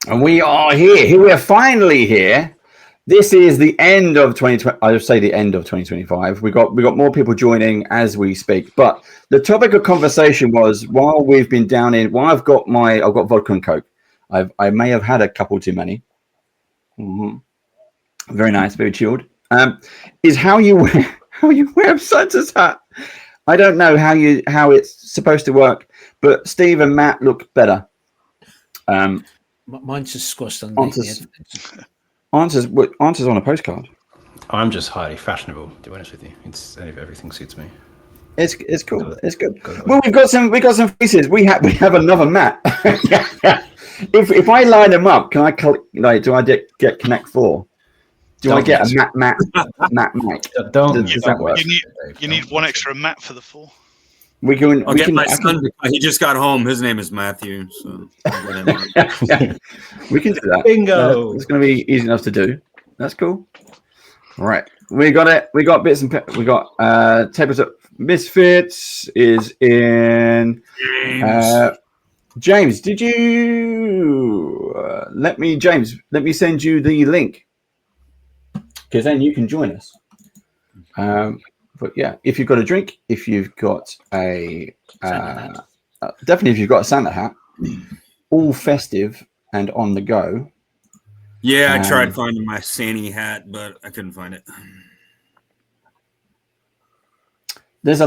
And we are here. Here we are finally here. This is the end of 2020. I would say the end of 2025. We got more people joining as we speak. But the topic of conversation was while we've been down in. While I've got vodka and Coke. I may have had a couple too many. Mm-hmm. Very nice, very chilled. Is how you wear Santa's hat. I don't know how it's supposed to work, but Steve and Matt look better. Mine's just squashed underneath. Answers on a postcard. I'm just highly fashionable, to be honest with you. Everything suits me. It's cool. It's good. Well, we've got some faces. We have another Matt. If I line them up, can I do I get Connect 4? Do I get a Matt Mike? Does that work? You need one extra Matt for the 4. We can. I'll get my son. He just got home. His name is Matthew. So we can do that. Bingo. It's going to be easy enough to do. That's cool. All right, we got it. We got bits and we got tabletop misfits is in. James, did you let me send you the link because then you can join us. But yeah, if you've got a drink, if you've got a definitely if you've got a Santa hat, all festive and on the go. Yeah, I tried finding my Santa hat, but I couldn't find it. There's a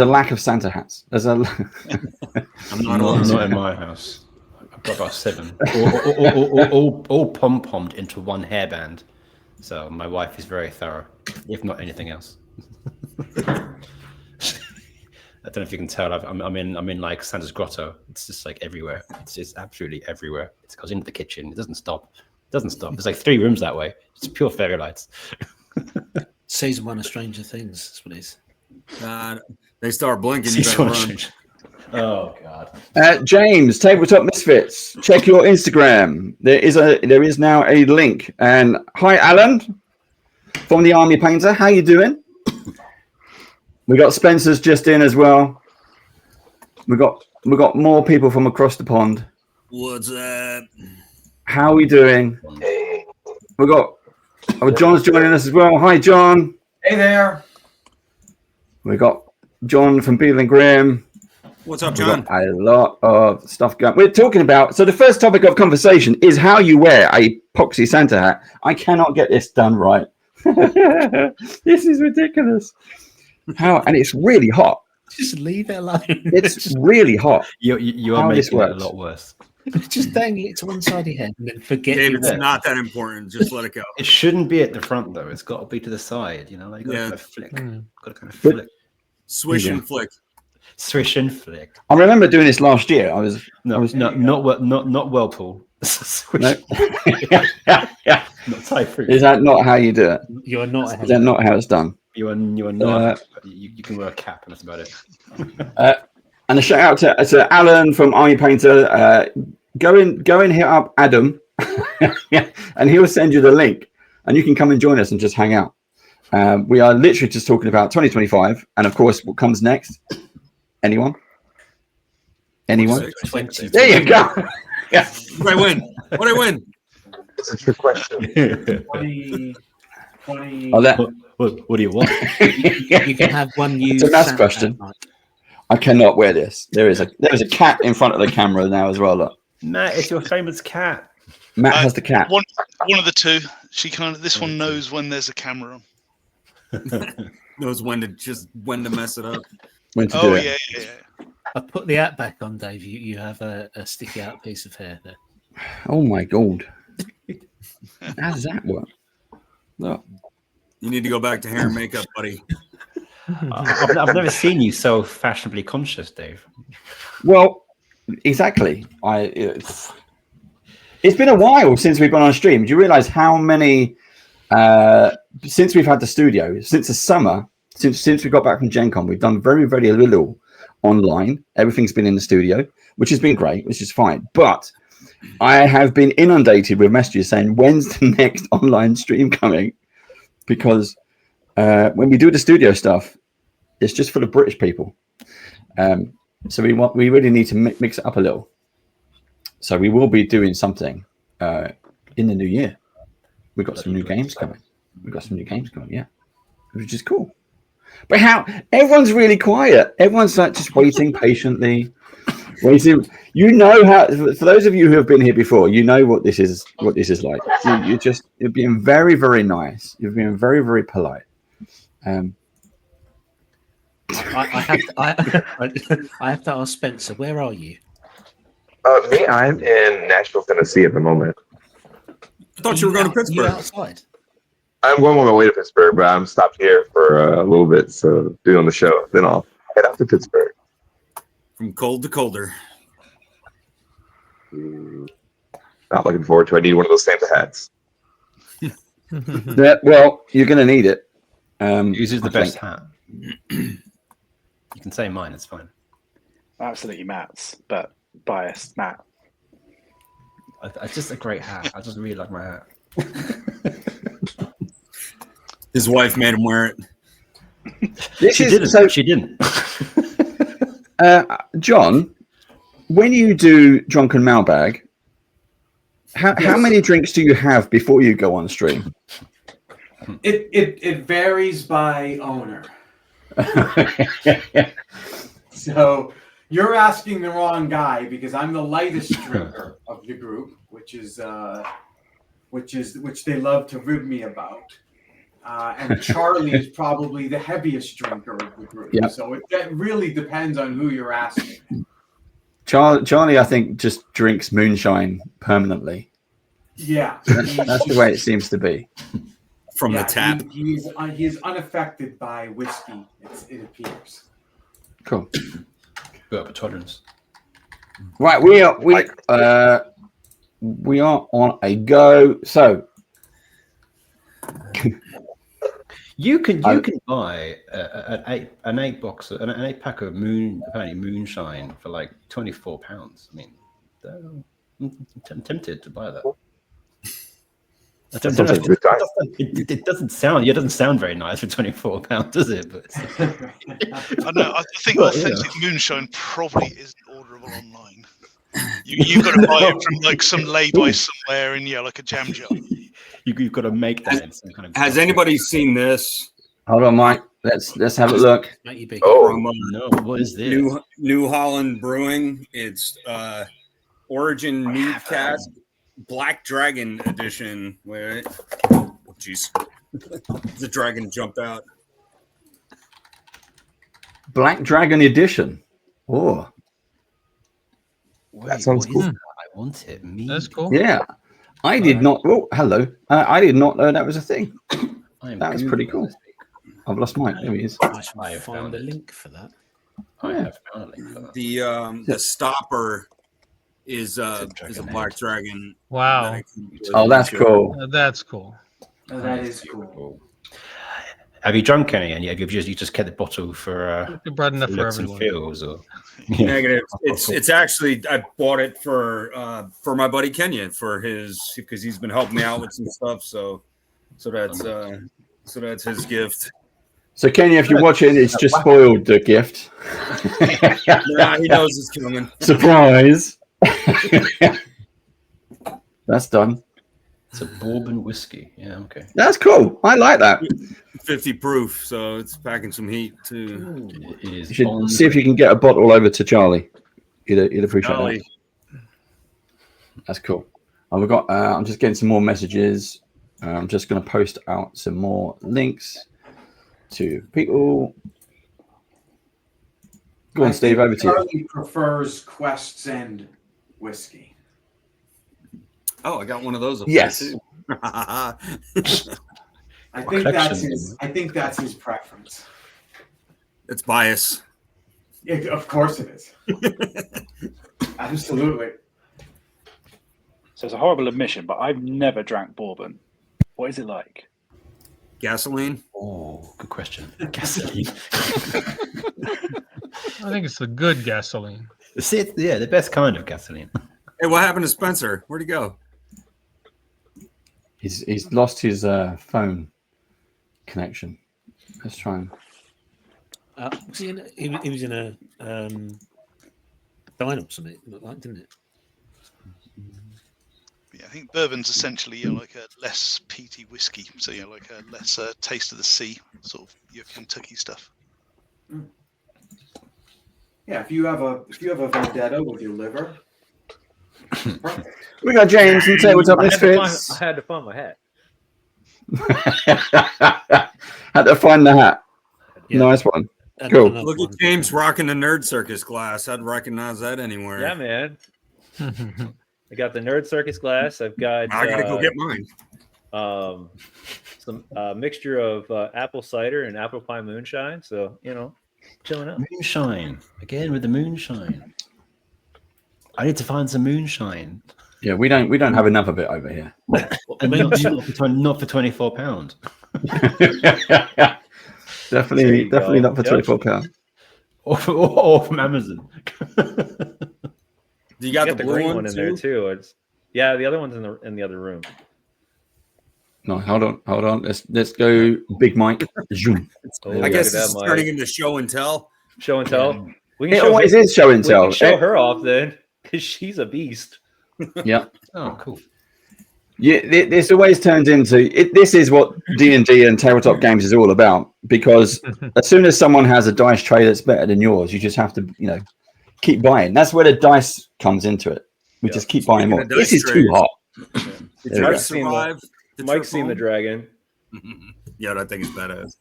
lack of Santa hats. I'm not in my house. I've got about 7, all pom-pommed into one hairband. So my wife is very thorough, if not anything else. I don't know if you can tell. I'm in like Santa's grotto. It's just like everywhere. It's just absolutely everywhere. It goes into the kitchen. It doesn't stop. There's like 3 rooms that way. It's pure fairy lights. Season 1 of Stranger Things. That's what it is. They start blinking. You better run. Oh God. James, Tabletop Misfits. Check your Instagram. There is now a link. And hi, Alan from the Army Painter. How you doing? We got Spencer's just in as well. We got more people from across the pond. What's up? How are we doing? We got John's joining us as well. Hi, John. Hey there. We got John from Beadleandgrimms. What's up, John? A lot of stuff going. We're talking about. So the first topic of conversation is how you wear a epoxy Santa hat. I cannot get this done right. This is ridiculous. How? And it's really hot. Just leave it alone. It's really hot. You are making it a lot worse. Just dangle it to one side of your head and then forget. David, it's not that important. Just let it go. It shouldn't be at the front though. It's got to be to the side. You know, like got to kind of flick. Got to kind of flick. Swish and flick. Swish and flick. I remember doing this last year. I was not Whirlpool. Swish. No. Not Typhoon. Is that not how you do it? You are not. Is that not how it's done? You are not. You can wear a cap, and that's about it. And a shout out to Alan from Army Painter. Go and hit up Adam, and he'll send you the link, and you can come and join us and just hang out. We are literally just talking about 2025, and of course, what comes next. Anyone? 20. There you go. Yeah. What I win? That's a trick question. 20. What do you want? You can have one used. It's a math question. I cannot wear this. There is a cat in front of the camera now as well. Look. Matt, it's your famous cat. Matt has the cat. One of the two. This one knows when there's a camera on. Knows when to mess it up. When to do it. Yeah. I put the hat back on, Dave. You have a sticky out piece of hair there. Oh my god! How does that work? Look. You need to go back to hair and makeup, buddy. I've never seen you so fashionably conscious, Dave. Well, exactly. It's been a while since we've gone on stream. Do you realize how many since we've had the studio, since the summer, since we got back from Gen Con, we've done very, very little online. Everything's been in the studio, which has been great, which is fine. But I have been inundated with messages saying, when's the next online stream coming? Because when we do the studio stuff, it's just for the British people. So we really need to mix it up a little. So we will be doing something in the new year. We've got some new games coming. Yeah, which is cool. But how everyone's really quiet. Everyone's like just waiting patiently. Waiting. You know how. For those of you who have been here before, you know what this is. What this is like. You're being very, very nice. You're being very, very polite. I have to ask Spencer, where are you? Me, I'm in Nashville, Tennessee at the moment. I thought you were going to Are you Pittsburgh. outside? I'm going on my way to Pittsburgh, but I'm stopped here for a little bit, so doing the show. Then I'll head out to Pittsburgh. From cold to colder. Not looking forward to it. I need one of those Santa hats. Yeah, well, you're going to need it. Uses the I best think. hat. You can say mine, it's fine. Absolutely Matt's, but biased Matt. It's just a great hat. I just really like my hat. His wife made him wear it. She didn't. John, when you do Drunken Mailbag, how many drinks do you have before you go on stream? It varies by owner. So you're asking the wrong guy because I'm the lightest drinker of the group, which they love to rib me about. And Charlie is probably the heaviest drinker of the group. Yep. So that really depends on who you're asking. Charlie, I think, just drinks moonshine permanently. Yeah, That's the way it seems to be. From the tap. He is unaffected by whiskey. It appears. Cool. Got up tolerance. Right, we are on a go. So you can buy an 8 pack of moonshine for like £24. I mean, I'm tempted to buy that. It doesn't sound very nice for £24, does it? But I know. I think authentic moonshine probably isn't orderable online. You've got to buy it from like some lay-by somewhere in like a jam jar. You've got to make that in some kind of. Has anybody seen this? hold on, Mike. Let's have a look. From, No, what is this? New Holland Brewing. It's Origin Mead Cask Black Dragon Edition. Wait, oh jeez, the dragon jumped out. Black Dragon Edition. Oh, That sounds cool. I want it. That's cool. yeah. I did not. Oh, hello. I did not know that was a thing. That was pretty cool. I've lost Mike. There he is. I found the link for that. I have found a link for that. The stopper is a Black Dragon. Wow. Oh, that's cool. That's cool. Oh, that is cool. Have you drunk any? And you just kept the bottle for Broad enough for looks and everyone. feels, or Negative. It's actually I bought it for my buddy Kenya because he's been helping me out with some stuff. So that's his gift. So, Kenya, if you're watching, it's just spoiled the gift. Yeah, he knows it's coming. Surprise. That's done. it's a bourbon whiskey. Yeah, okay. That's cool. I like that. 50 proof, so it's packing some heat too. It is. You should see if you can get a bottle over to Charlie. He'd appreciate Charlie. that. That's cool. I'm just getting some more messages. I'm just going to post out some more links to people. Go on, Steve, over to you. Charlie prefers Quest's End whiskey. Oh, I got one of those. Up Yes. there, too. I think that's his preference. It's bias. Of course it is. Absolutely. So it's a horrible admission, but I've never drank bourbon. What is it like? Gasoline. Oh, good question. Gasoline. I think it's the good gasoline. The best kind of gasoline. Hey, what happened to Spencer? Where'd he go? He's lost his phone connection. Let's try and. Was he was in a diner or something, didn't it? Yeah, I think bourbon's essentially like a less peaty whiskey, so like a less taste of the sea, sort of your Kentucky stuff. Yeah, if you have a vendetta with your liver, perfect. We got James and Tabletop Misfits. I had to find my hat. Had to find the hat. Yeah. Nice one. And Cool. another Look one. at James rocking the Nerd Circus glass. I'd recognize that anywhere. Yeah, man. I got the Nerd Circus glass. I've got. I gotta go get mine. Some mixture of apple cider and apple pie moonshine. So chilling out. Moonshine again with the moonshine. I need to find some moonshine. Yeah, we don't have enough of it over here. And not for £24. definitely not for £24. Or from Amazon. You got the the blue green one one in there too. Yeah, the other one's in the other room. No, hold on. Let's go, Big Mike. Zoom. Oh, I guess look at it's that, Mike. turning into show and tell. Show and tell. We can It show always her- is show and we tell. can show her off then, because she's a beast. Yeah. Oh, cool. Yeah, this always turns into it. This is what D&D and tabletop games is all about. Because as soon as someone has a dice tray that's better than yours, you just have to, keep buying. That's where the dice comes into it. We just keep buying more. This is too hot. Did There we you go. survive? the Mike's trip seen the home? dragon. Yeah, that thing is badass.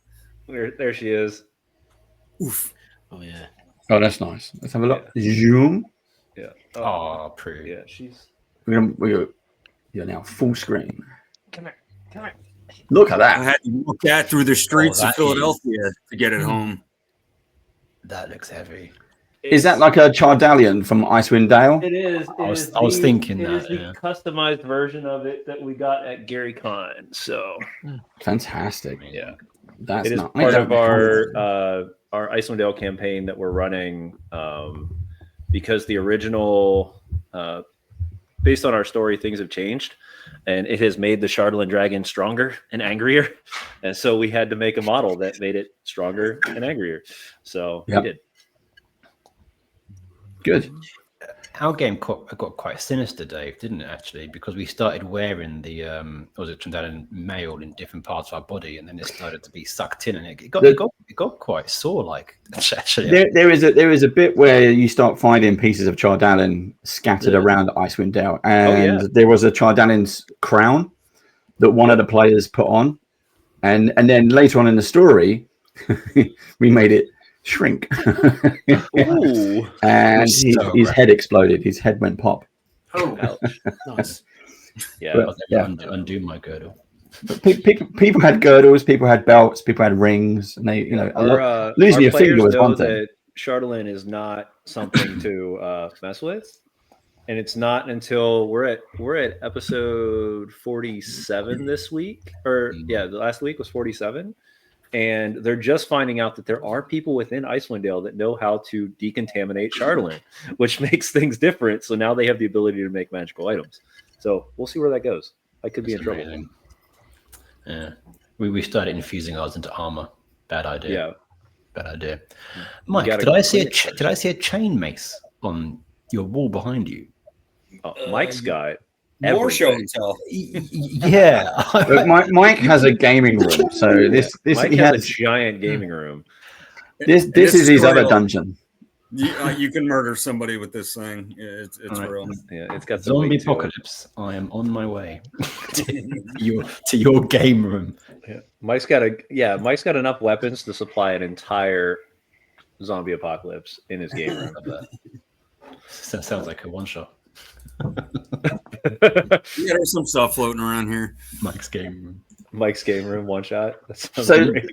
There she is. Oof. Oh yeah. Oh, that's nice. Let's have a look. Zoom. Yeah. Oh, pretty. Yeah, she's. You're now full screen. Come here. Come here. Look at I that. had to walk that through the streets that of Philadelphia to get it home. That looks heavy. Is that like a Chardallion from Icewind Dale? It is. I was thinking it that, is the yeah. customized version of it that we got at Gary Con. So Fantastic. yeah, That's it is not part of our Icewind Dale campaign that we're running because the original, based on our story, things have changed, and it has made the Chardalyn dragon stronger and angrier, and so we had to make a model that made it stronger and angrier. So Yep. we did. good. Our game got quite sinister, Dave, didn't it? Actually, because we started wearing the Chardalyn mail in different parts of our body, and then it started to be sucked in, and it got quite sore. Like actually, There is a bit where you start finding pieces of Chardalyn scattered around Icewind Dale, and there was a Chardalyn's crown that one of the players put on, and then later on in the story, we made it shrink. Ooh, And So his head exploded. His head went pop. Oh, ouch. Nice. Yeah. But, yeah. undo my girdle. But people had girdles, people had belts, people had rings, and they, losing your finger was one thing. That Chardalyn is not something to mess with, and it's not until we're at episode 47 this week, or the last week was 47. And they're just finding out that there are people within Icewind Dale that know how to decontaminate Chardalyn, which makes things different. So now they have the ability to make magical items. So we'll see where that goes. I could be in trouble. Amazing. Yeah, we started infusing ours into armor. Bad idea. Yeah. Bad idea. Mike, gotta did I see clean it a chain mace on your wall behind you? Oh, Mike's got More show everything. and tell. Yeah. But Mike has a gaming room, so this Mike he has a has giant gaming room. this This is is his other real. dungeon. You can murder somebody with this thing. It's Alright. real. Yeah, it's got some Zombie weight to it. apocalypse. I am on my way to your game room. Yeah. Mike's got enough weapons to supply an entire zombie apocalypse in his game room. That sounds like a one shot. Yeah, there's some stuff floating around here. Mike's game room. Mike's game room one shot. That sounds So- great.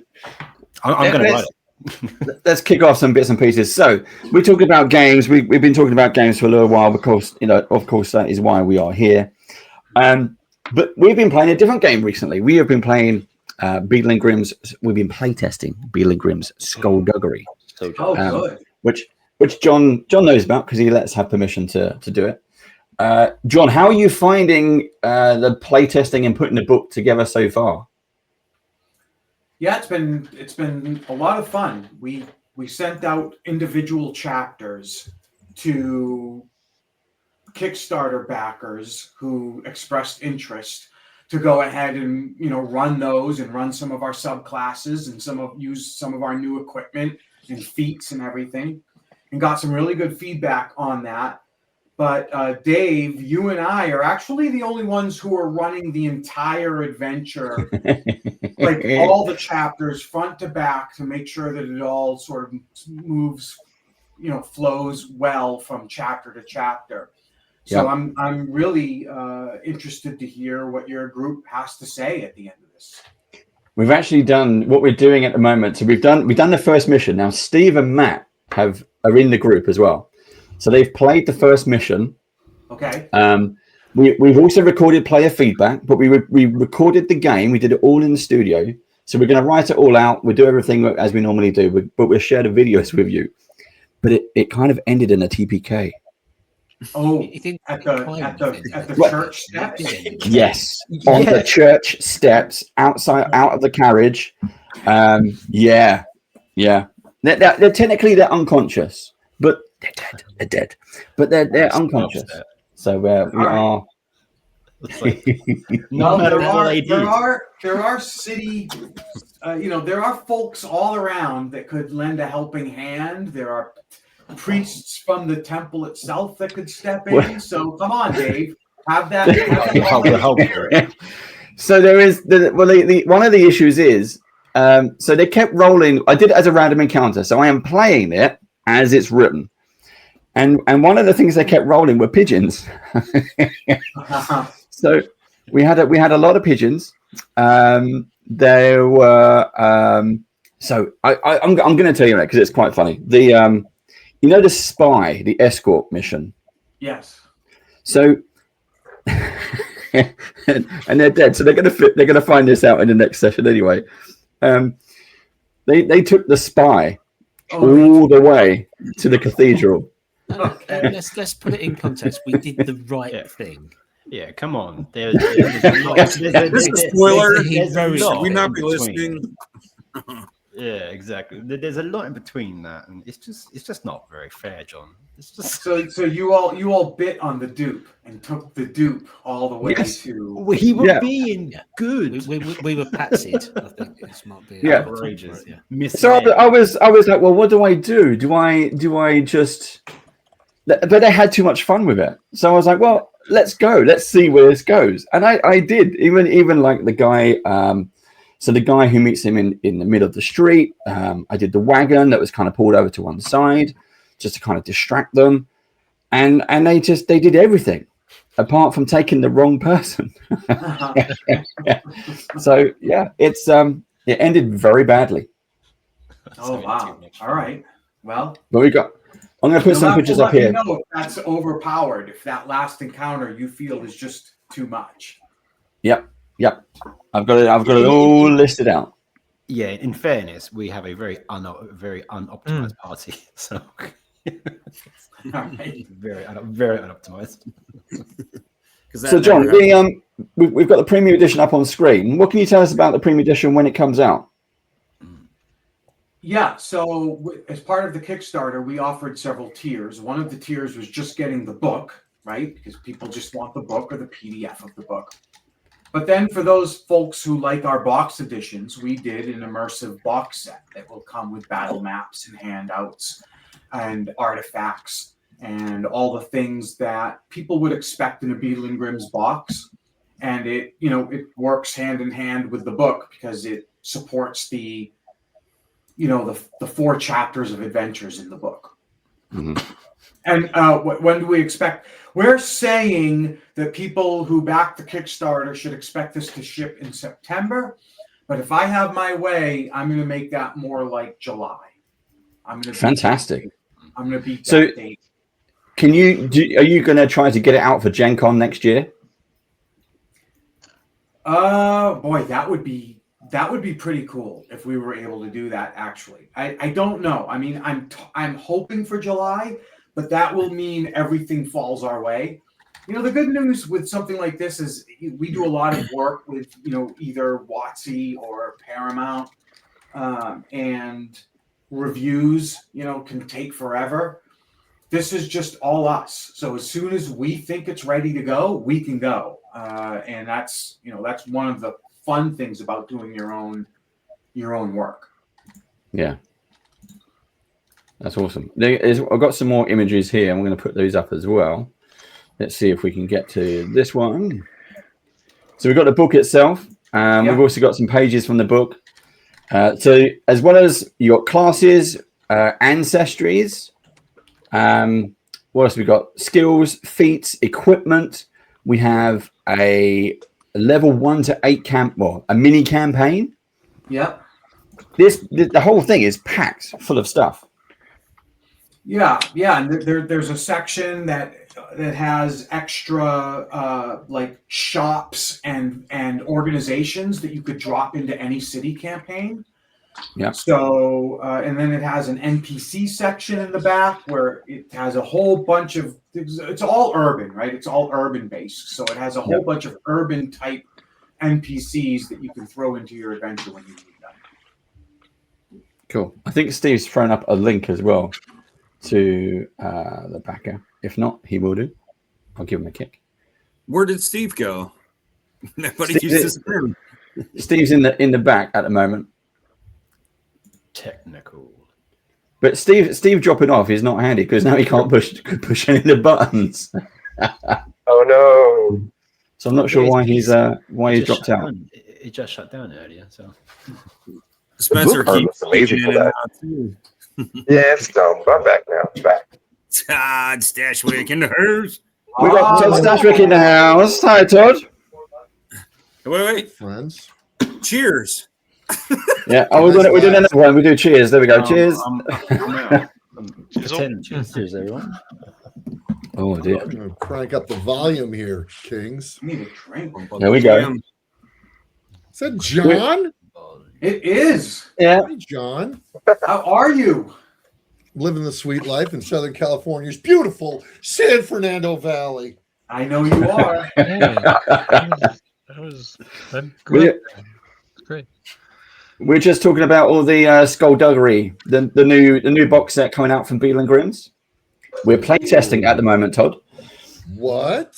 I'm going to write it. Let's kick off some bits and pieces. So we talked about games. We've been talking about games for a little while because of course that is why we are here. But we've been playing a different game recently. We have been playing Beadle and Grimm's. We've been playtesting Beadle and Grimm's Skullduggery, So oh, Um, good. which John knows about because he lets us have permission to do it. John, how are you finding the playtesting and putting the book together so far? Yeah, it's been a lot of fun. We sent out individual chapters to Kickstarter backers who expressed interest to go ahead and run those and run some of our subclasses and use some of our new equipment and feats and everything, and got some really good feedback on that. But Dave, you and I are actually the only ones who are running the entire adventure, like all the chapters front to back, to make sure that it all sort of moves, flows well from chapter to chapter. So Yep. I'm really interested to hear what your group has to say at the end of this. We've actually done what we're doing at the moment. So we've done the first mission. Now Steve and Matt are in the group as well. So they've played the first mission. Okay. We've also recorded player feedback, but we recorded the game. We did it all in the studio. So we're going to write it all out. We'll do everything as we normally do, but we'll share the videos with you. But it kind of ended in a TPK. Oh, You think at the Right. church steps? Yes, on the church steps, out of the carriage. Yeah. They're technically unconscious, but they're dead. But they're unconscious. So we are. No, there are city, there are folks all around that could lend a helping hand. There are priests from the temple itself that could step in. So come on, Dave, have that. So there is one of the issues is so they kept rolling. I did it as a random encounter, so I am playing it as it's written, and one of the things they kept rolling were pigeons. So we had a lot of pigeons. There were so I'm going to tell you that because it's quite funny. The spy, the escort mission. Yes. So and they're dead. So they're gonna find this out in the next session anyway. They took the spy all the way to the cathedral. Let's put it in context. We did the right thing. Yeah, come on. This is a spoiler. Should we not be listening? Yeah, exactly. There's a lot in between that, and it's just not very fair, John. It's just so you all bit on the dupe and took the dupe all the way to. We were being good. We were patsied. I think this might be outrageous. Yeah. So I was like, well, what do I do? Do I just? But they had too much fun with it, so I was like, well, let's go. Let's see where this goes. And I did. Even like the guy. So the guy who meets him in the middle of the street, I did the wagon that was kind of pulled over to one side just to kind of distract them. And they did everything apart from taking the wrong person. So yeah, it ended very badly. Oh, wow. All right. Well, but I'm going to put some pictures up here. Know if that's overpowered, if that last encounter you feel is just too much. Yep. I've got it all listed out. Yeah, in fairness, we have a very unoptimized party, so very unoptimized. So, John, we've got the premium edition up on screen. What can you tell us about the premium edition when it comes out? Yeah, so as part of the Kickstarter, we offered several tiers. One of the tiers was just getting the book, right? Because people just want the book or the PDF of the book. But then for those folks who like our box editions, we did an immersive box set that will come with battle maps and handouts and artifacts and all the things that people would expect in a Beadle and Grimm's box. And it works hand in hand with the book because it supports the 4 chapters of adventures in the book. Mm-hmm. And when do we expect? We're saying that people who back the Kickstarter should expect this to ship in September. But if I have my way, I'm going to make that more like July. Fantastic. I'm going to beat that date. Are you going to try to get it out for Gen Con next year? Boy, that would be pretty cool if we were able to do that. Actually, I don't know. I mean, I'm hoping for July, but that will mean everything falls our way. The good news with something like this is we do a lot of work with either WotC or Paramount, and reviews can take forever. this is just all us. So as soon as we think it's ready to go, we can go. And that's one of the fun things about doing your own work. Yeah. That's awesome. I've got some more images here. I'm going to put those up as well. Let's see if we can get to this one. So we've got the book itself. We've also got some pages from the book. So as well as your classes, ancestries, what else we got? Skills, feats, equipment. We have a level 1 to 8 a mini campaign. Yep. The whole thing is packed full of stuff. Yeah. And there's a section that has extra like shops and organizations that you could drop into any city campaign. Yeah. So and then it has an NPC section in the back where it has a whole bunch of. It's all urban, right? It's all urban based. So it has a whole bunch of urban type NPCs that you can throw into your adventure when you need them. Cool. I think Steve's thrown up a link as well to the backer. If not, he will do. I'll give him a kick. Where did Steve go? Nobody uses him. Steve's in the back at the moment. Technical. But Steve dropping off is not handy because now he can't push any of the buttons. Oh no! So I'm not sure why he's dropped out. It just shut down earlier. So Spencer keeps amazing for that. Yeah, it's done. I'm back now. I'm back. Todd Stashwick in the house. We got Todd Stashwick in the house. Hi, Todd. Wait, friends. Cheers. Yeah. Oh, we're doing another one. We do cheers. There we go. Cheers. Cheers, everyone. Oh dear. I'm gonna crank up the volume here, Kings. I need a drink. There we go. Is that John? It is. Yeah. Hey, John. How are you? Living the sweet life in Southern California's beautiful San Fernando Valley. I know you are. Hey, that was great. Great. We're just talking about all the skullduggery, the new box set coming out from beadleandgrimms. We're playtesting at the moment, Todd. What?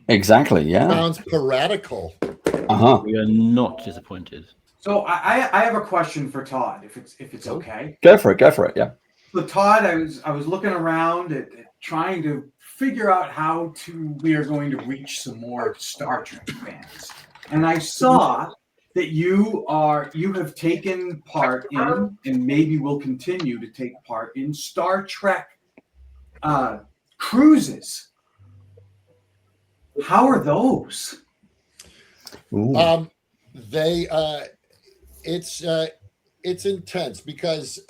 Exactly. Yeah. Sounds piratical. We are not disappointed. So I have a question for Todd, if it's okay. Go for it. Yeah. So Todd, I was looking around at trying to figure out how we are going to reach some more Star Trek fans, and I saw that you have taken part in, and maybe will continue to take part in, Star Trek cruises. How are those? It's intense because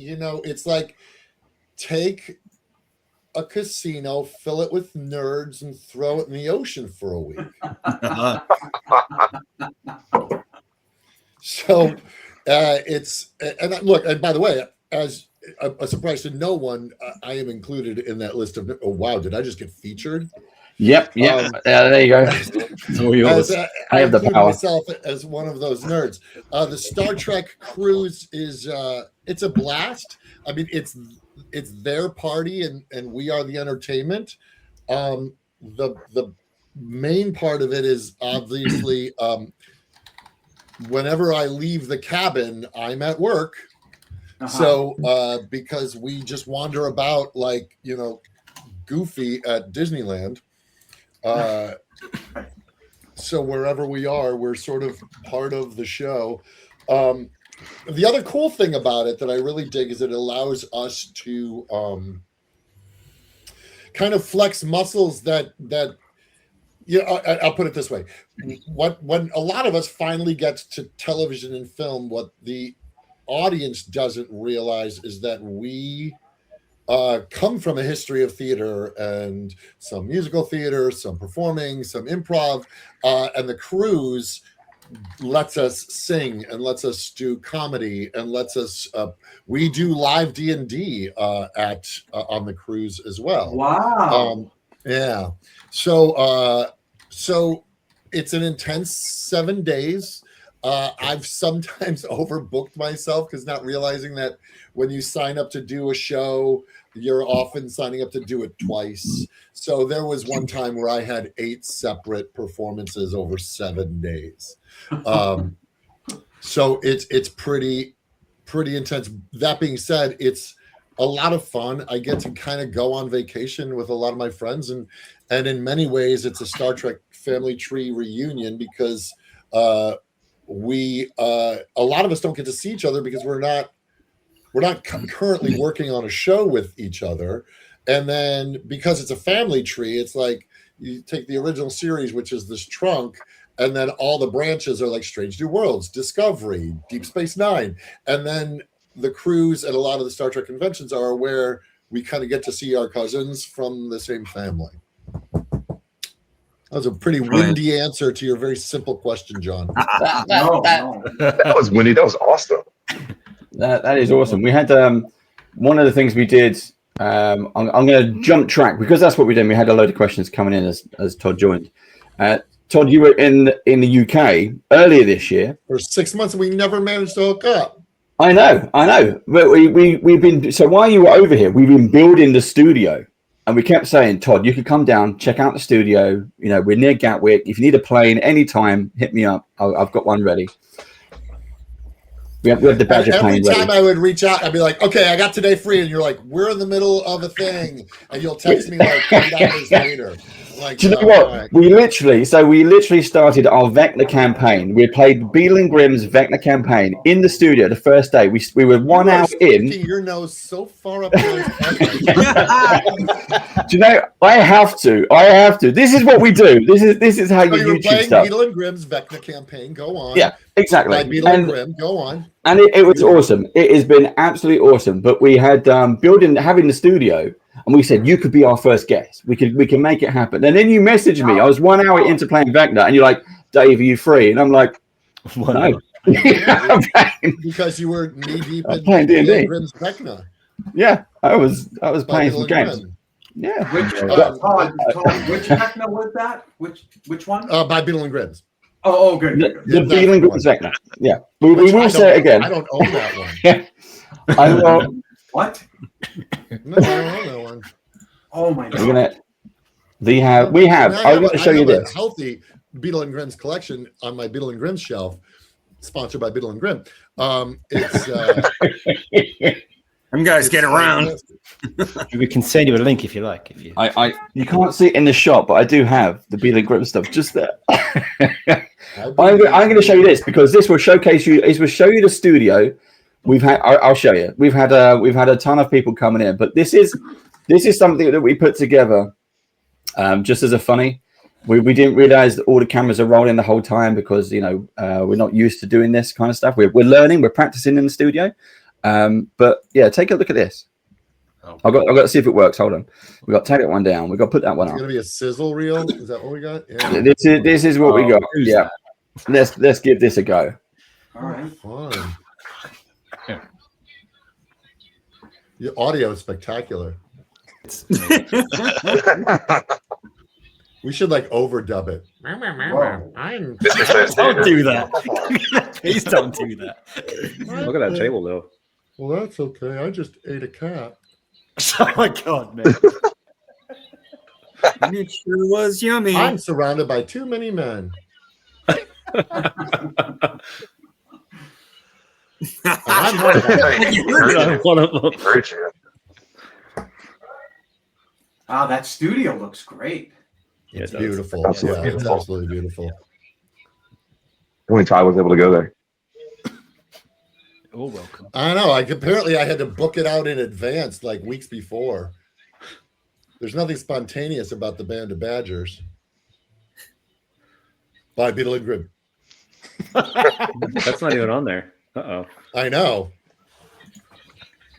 it's like take a casino, fill it with nerds, and throw it in the ocean for a week. So look, and by the way, as a surprise to no one, I am included in that list of. Oh wow, did I just get featured? Yep. There you go. I have the power. Myself as one of those nerds. The Star Trek cruise is it's a blast. I mean, it's their party, and we are the entertainment. The main part of it is obviously whenever I leave the cabin, I'm at work. So because we just wander about like Goofy at Disneyland. So wherever we are, we're sort of part of the show. The other cool thing about it that I really dig is it allows us to kind of flex muscles that I'll put it this way. When a lot of us finally get to television and film, what the audience doesn't realize is that we come from a history of theater and some musical theater, some performing, some improv, and the cruise lets us sing and lets us do comedy and lets us we do live D&D on the cruise as well. Wow. Yeah. So it's an intense 7 days. I've sometimes overbooked myself because not realizing that when you sign up to do a show, you're often signing up to do it twice. So there was one time where I had 8 separate performances over 7 days. So it's pretty intense. That being said, it's a lot of fun. I get to kind of go on vacation with a lot of my friends, and in many ways it's a Star Trek family tree reunion because we a lot of us don't get to see each other because we're not currently working on a show with each other. And then because it's a family tree, it's like you take the original series, which is this trunk, and then all the branches are like Strange New Worlds, Discovery, Deep Space Nine. And then the cruise and a lot of the Star Trek conventions are where we kind of get to see our cousins from the same family. That was a pretty windy answer to your very simple question, John. That was windy. That was awesome. That is awesome. We had one of the things we did. I'm going to jump track because that's what we did. We had a load of questions coming in as Todd joined. Todd, you were in the UK earlier this year. For 6 months, we never managed to hook up. I know. But we've been, so while you were over here, we've been building the studio. And we kept saying, Todd, you could come down, check out the studio. You know, we're near Gatwick. If you need a plane anytime, hit me up. I've got one ready. We have the Badger plane ready. Every time I would reach out, I'd be like, okay, I got today free. And you're like, we're in the middle of a thing. And you'll text me like 8 hours later. Like, do you know what? Right. We literally started our Vecna campaign. We played Beadle and Grimm's Vecna campaign in the studio the first day. We were 1 hour in. Your nose so far up. Do you know? I have to. This is what we do. This is how you YouTube playing stuff. Beadle and Grimm's Vecna campaign. Go on. Yeah, exactly. By Beadle and Grimm. Go on. And it was awesome. It has been absolutely awesome. But we had having the studio. And we said, you could be our first guest. We can make it happen. And then you messaged me. I was 1 hour into playing Vecna, and you're like, Dave, are you free? And I'm like, no. Because you were knee deep in D&D. Grimm's Vecna. Yeah, I was playing some games. Yeah. Which Vecna was that? Which one? By Beadle and Grimm's. Oh, good. The Beadle and Grimm's Vecna. Yeah. We will say it again. I don't own that one. I will. What? No, I don't know that one. Oh my god! We have. I'm going to show you this healthy Beadle and Grimm's collection on my Beadle and Grimm's shelf, sponsored by Beadle and Grimm. It's them guys get around. We can send you a link if you like. If you, you can't see it in the shop, but I do have the Beadle and Grimm stuff just there. I'm going to show you this because this will showcase you. It will show you the studio. We've had. I'll show you. We've had a ton of people coming in, but this is something that we put together just as a funny. We didn't realize that all the cameras are rolling the whole time because we're not used to doing this kind of stuff. We're learning. We're practicing in the studio. But yeah, take a look at this. I've got to see if it works. Hold on. We got to take that one down. We got to put that one on. It's gonna be a sizzle reel. Is that what we got? Yeah. This is what we got. Yeah. Let's give this a go. All right. Fun. Your audio is spectacular. We should overdub it. Don't do that. Please don't do that. Look at that table, though. Well, that's okay. I just ate a cat. Oh my god, man! It sure was yummy. I'm surrounded by too many men. I'm one of them. Wow, that studio looks great. It's beautiful. Absolutely beautiful. It's absolutely beautiful. Only Ty was able to go there. Oh, welcome. I know. Apparently I had to book it out in advance, weeks before. There's nothing spontaneous about the Band of Badgers. By Beadle and Grimm. That's not even on there. Uh-oh. I know.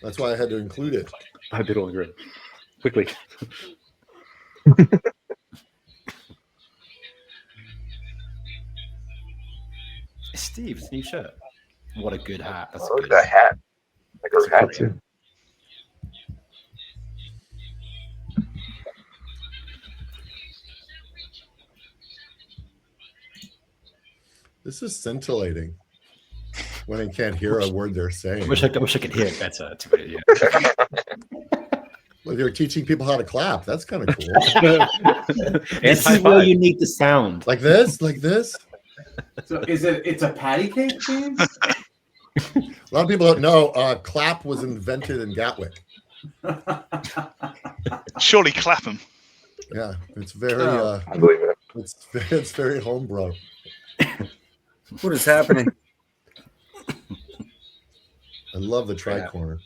That's why I had to include it. By Beadle and Grimm. Quickly. Steve's new shirt. What a good hat. That's look at that hat. I got a hat too. This is scintillating. When I can't hear a word they're saying. I wish I could hear it better. Well, you're teaching people how to clap. That's kind of cool. This is where you need the sound. Like this, like this. So it's a patty cake game? A lot of people don't know clap was invented in Gatwick. Surely Clapham. Yeah, it's very I believe it. it's very homebrew. What is happening? I love the tri-corner.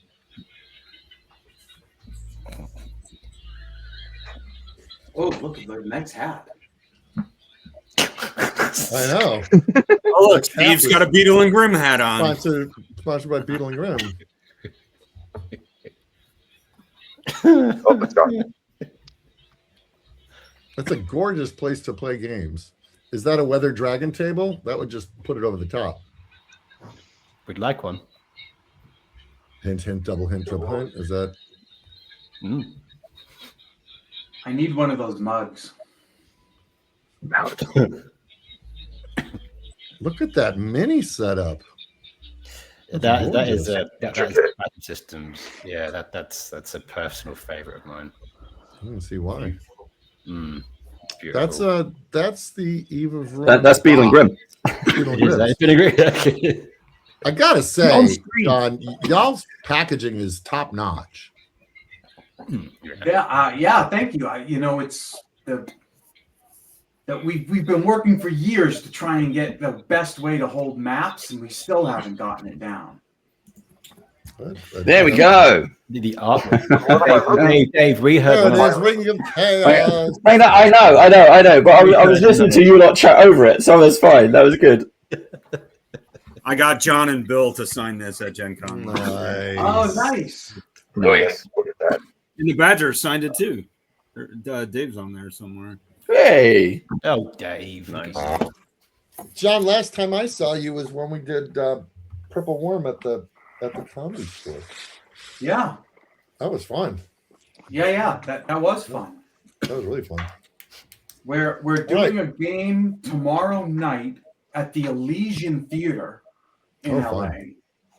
Oh, look at the nice hat. I know. Oh, look, Steve's got a Beadle and Grimm hat on. Sponsored by Beadle and Grimm. Oh, let's go. That's a gorgeous place to play games. Is that a Weather Dragon table? That would just put it over the top. We'd like one. Hint, hint, double hint, triple hint. Is that? I need one of those mugs. Look at that mini setup. That is systems. Yeah, that's a personal favorite of mine. I don't see why. Beautiful. That's the Eve of Rome. That's Beadle and Grimm. I gotta say, John, y'all's packaging is top notch. Yeah. Thank you. It's that we've been working for years to try and get the best way to hold maps, and we still haven't gotten it down. There we go. The artwork. Dave, we heard. Ring of Chaos. I know. But I was listening to you lot chat over it, so that's fine. That was good. I got John and Bill to sign this at Gen Con. Nice. Oh, nice. Nice. Look at that. And the Badger signed it too. Dave's on there somewhere. Hey. Oh, Dave. Nice. John, last time I saw you was when we did Purple Worm at the comedy store. Yeah. That was fun. Yeah. That was fun. That was really fun. We're doing a game tomorrow night at the Elysian Theater in LA. Fun.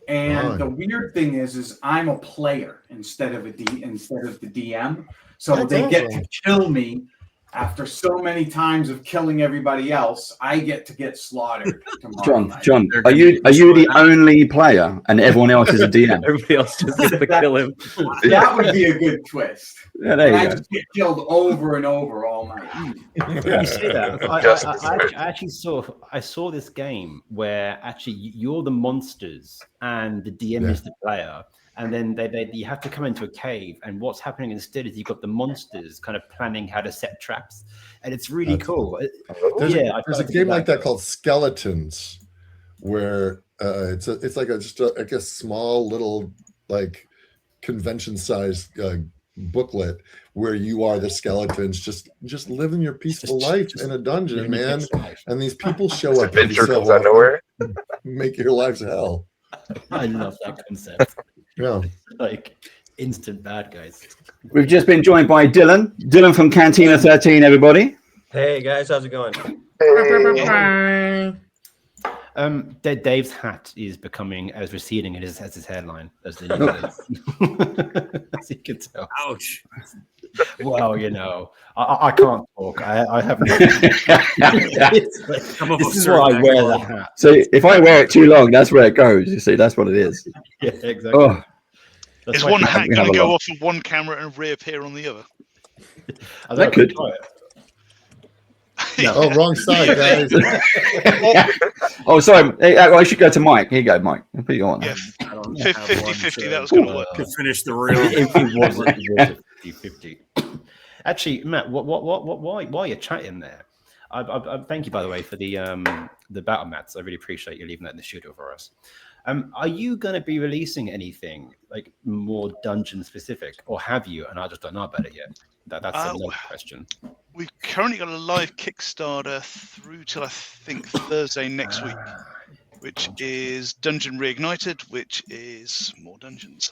And the weird thing is I'm a player instead of the DM. So That's they get awesome. to kill me after so many times of killing everybody else. I get to get slaughtered tomorrow night. John, are you the only player and everyone else is a DM? Everybody else just gets to kill him. That would be a good twist. Yeah, there you I go. just get killed over and over all night. You see that? I actually saw this game where actually you're the monsters and the DM is the player, and then you have to come into a cave, and what's happening instead is you've got the monsters kind of planning how to set traps, and it's really cool. There's a game like that called Skeletons, where it's like a small little like convention-sized booklet where you are the skeletons just living your peaceful life in a dungeon, man. And these people show up Adventure comes out of nowhere. Make your lives hell. I love that concept. Yeah. Like instant bad guys. We've just been joined by Dylan. Dylan from Cantina 13, everybody. Hey guys, how's it going? Dave's hat is becoming as receding as his hairline, as the as you can tell. Ouch. Well, I can't talk. I have no. This is why I wear the hat. So if I wear it too long, that's where it goes. You see, that's what it is. Yeah, exactly. Oh. Is one hat going to go off of one camera and reappear on the other? That could. No. Oh, wrong side, guys. Sorry. Hey, I should go to Mike. Here you go, Mike. I'll put you on. Yeah, 50-50. That was going to work. To finish the reel. If it wasn't 50-50. Actually, Matt, while you're chatting there, I thank you, by the way, for the battle mats. I really appreciate you leaving that in the studio for us. Are you going to be releasing anything like more dungeon specific, or have you? And I just don't know about it yet. That's another question. We've currently got a live Kickstarter through till I think Thursday next week, which is Dungeon Reignited, which is more dungeons.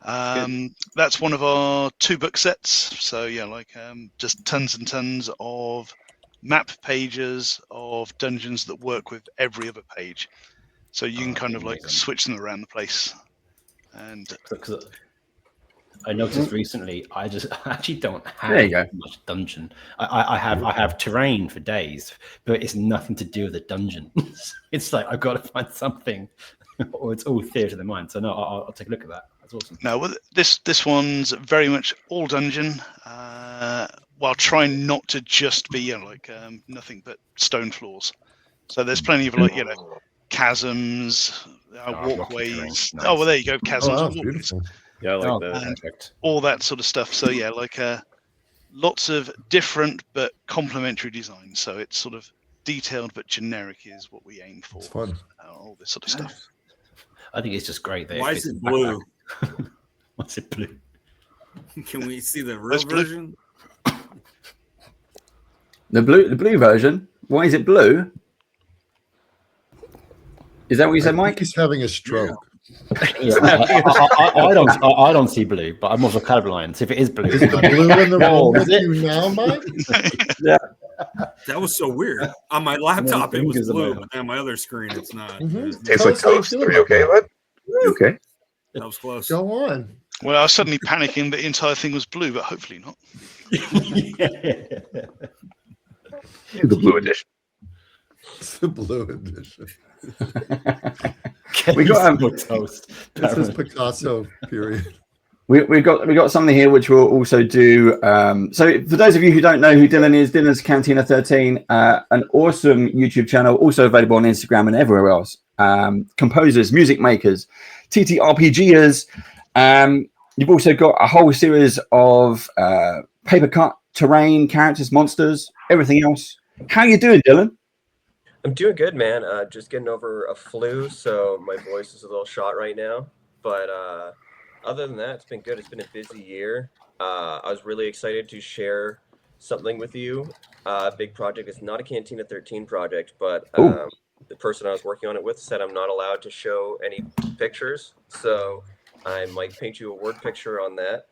That's one of our 2-book sets. So just tons and tons of map pages of dungeons that work with every other page. So you can kind of like switch them around the place. And I noticed recently, I actually don't There you have go. much dungeon. I have terrain for days, but it's nothing to do with the dungeon. It's like I've got to find something, or it's all theatre of the mind. So no, I'll take a look at that. That's awesome. No, well, this one's very much all dungeon, while trying not to just be nothing but stone floors. So there's plenty of chasms, walkways. Nice. Oh well, there you go, Oh, chasms wow, and walkways, beautiful. Yeah, I like Oh, that. and perfect. all that sort of stuff. So yeah, lots of different but complementary designs. So it's sort of detailed but generic is what we aim for. It's fun. All this sort of stuff. I think it's just great. That Why is it blue? What's it blue? Can we see the real version? The blue version. Why is it blue? Is that what you said, Mike? He's having a stroke. Yeah, I don't see blue, but I'm also colorblind. So if it is blue, Is the blue in the room with you now, Mike? Yeah. That was so weird. On my laptop, it was blue, but on my other screen, it's not. Tastes like toast. Are you okay, bud? You okay? That was close. Go on. Well, I was suddenly panicking that the entire thing was blue, but hopefully not. The blue edition. It's the blue edition. We got toast. This is Picasso period. We've got something here which we'll also do. So for those of you who don't know who Dylan is, Dylan's Cantina 13, an awesome YouTube channel, also available on Instagram and everywhere else. Composers, music makers, TTRPGers. You've also got a whole series of paper cut terrain, characters, monsters, everything else. How you doing, Dylan? I'm doing good, man. Just getting over a flu, so my voice is a little shot right now. But other than that, it's been good. It's been a busy year. I was really excited to share something with you. Big project. It's not a Cantina 13 project, but the person I was working on it with said I'm not allowed to show any pictures. So I might paint you a word picture on that.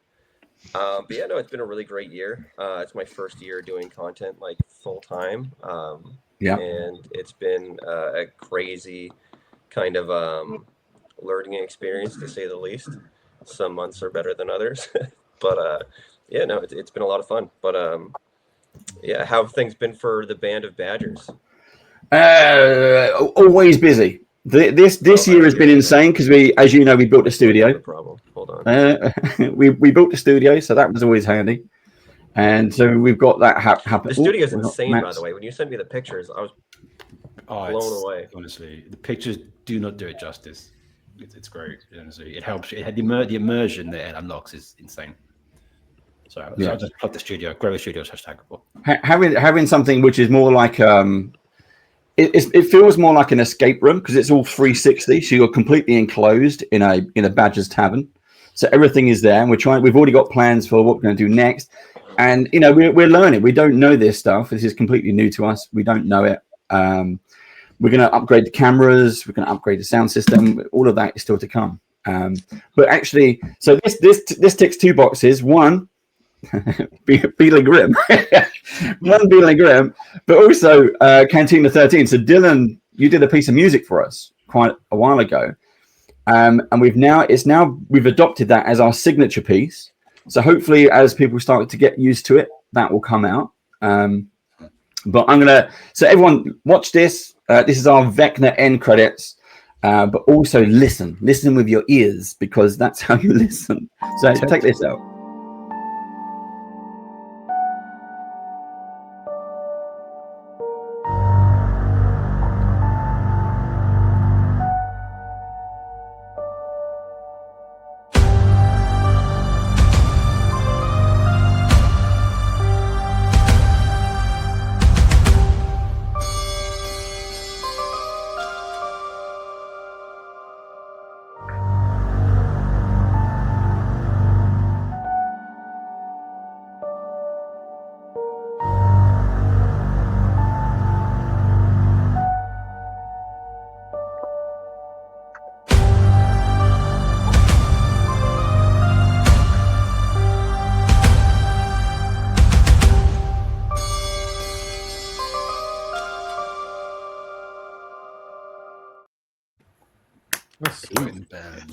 But yeah, no, it's been a really great year. It's my first year doing content like full time. And it's been a crazy kind of learning experience, to say the least. Some months are better than others, but yeah, no, it's been a lot of fun. But yeah, how have things been for the band of Badgers? Always busy. This year has been insane because we, as you know, we built a studio. No problem. Hold on. We built a studio, so that was always handy. And so we've got that happen. The studio is insane, by the way. When you sent me the pictures, I was blown away. Honestly, the pictures do not do it justice. It's great. Honestly, it helps. It had the immersion that it unlocks is insane. So I just plugged the studio. Grow Studios #. Having something which is more like it feels more like an escape room because it's all 360. So you're completely enclosed in a Badgers tavern. So everything is there, and we've already got plans for what we're going to do next. And you know, we're learning. We don't know this stuff. This is completely new to us. We don't know it. We're going to upgrade the cameras. We're going to upgrade the sound system. All of that is still to come. But actually, so this ticks two boxes. One, Beadle and Grimm. One, Beadle and Grimm, but also Cantina 13. So Dylan, you did a piece of music for us quite a while ago. And we've adopted that as our signature piece. So hopefully, as people start to get used to it, that will come out. But so everyone watch this. This is our Vecna end credits. But also listen with your ears because that's how you listen. So check this out.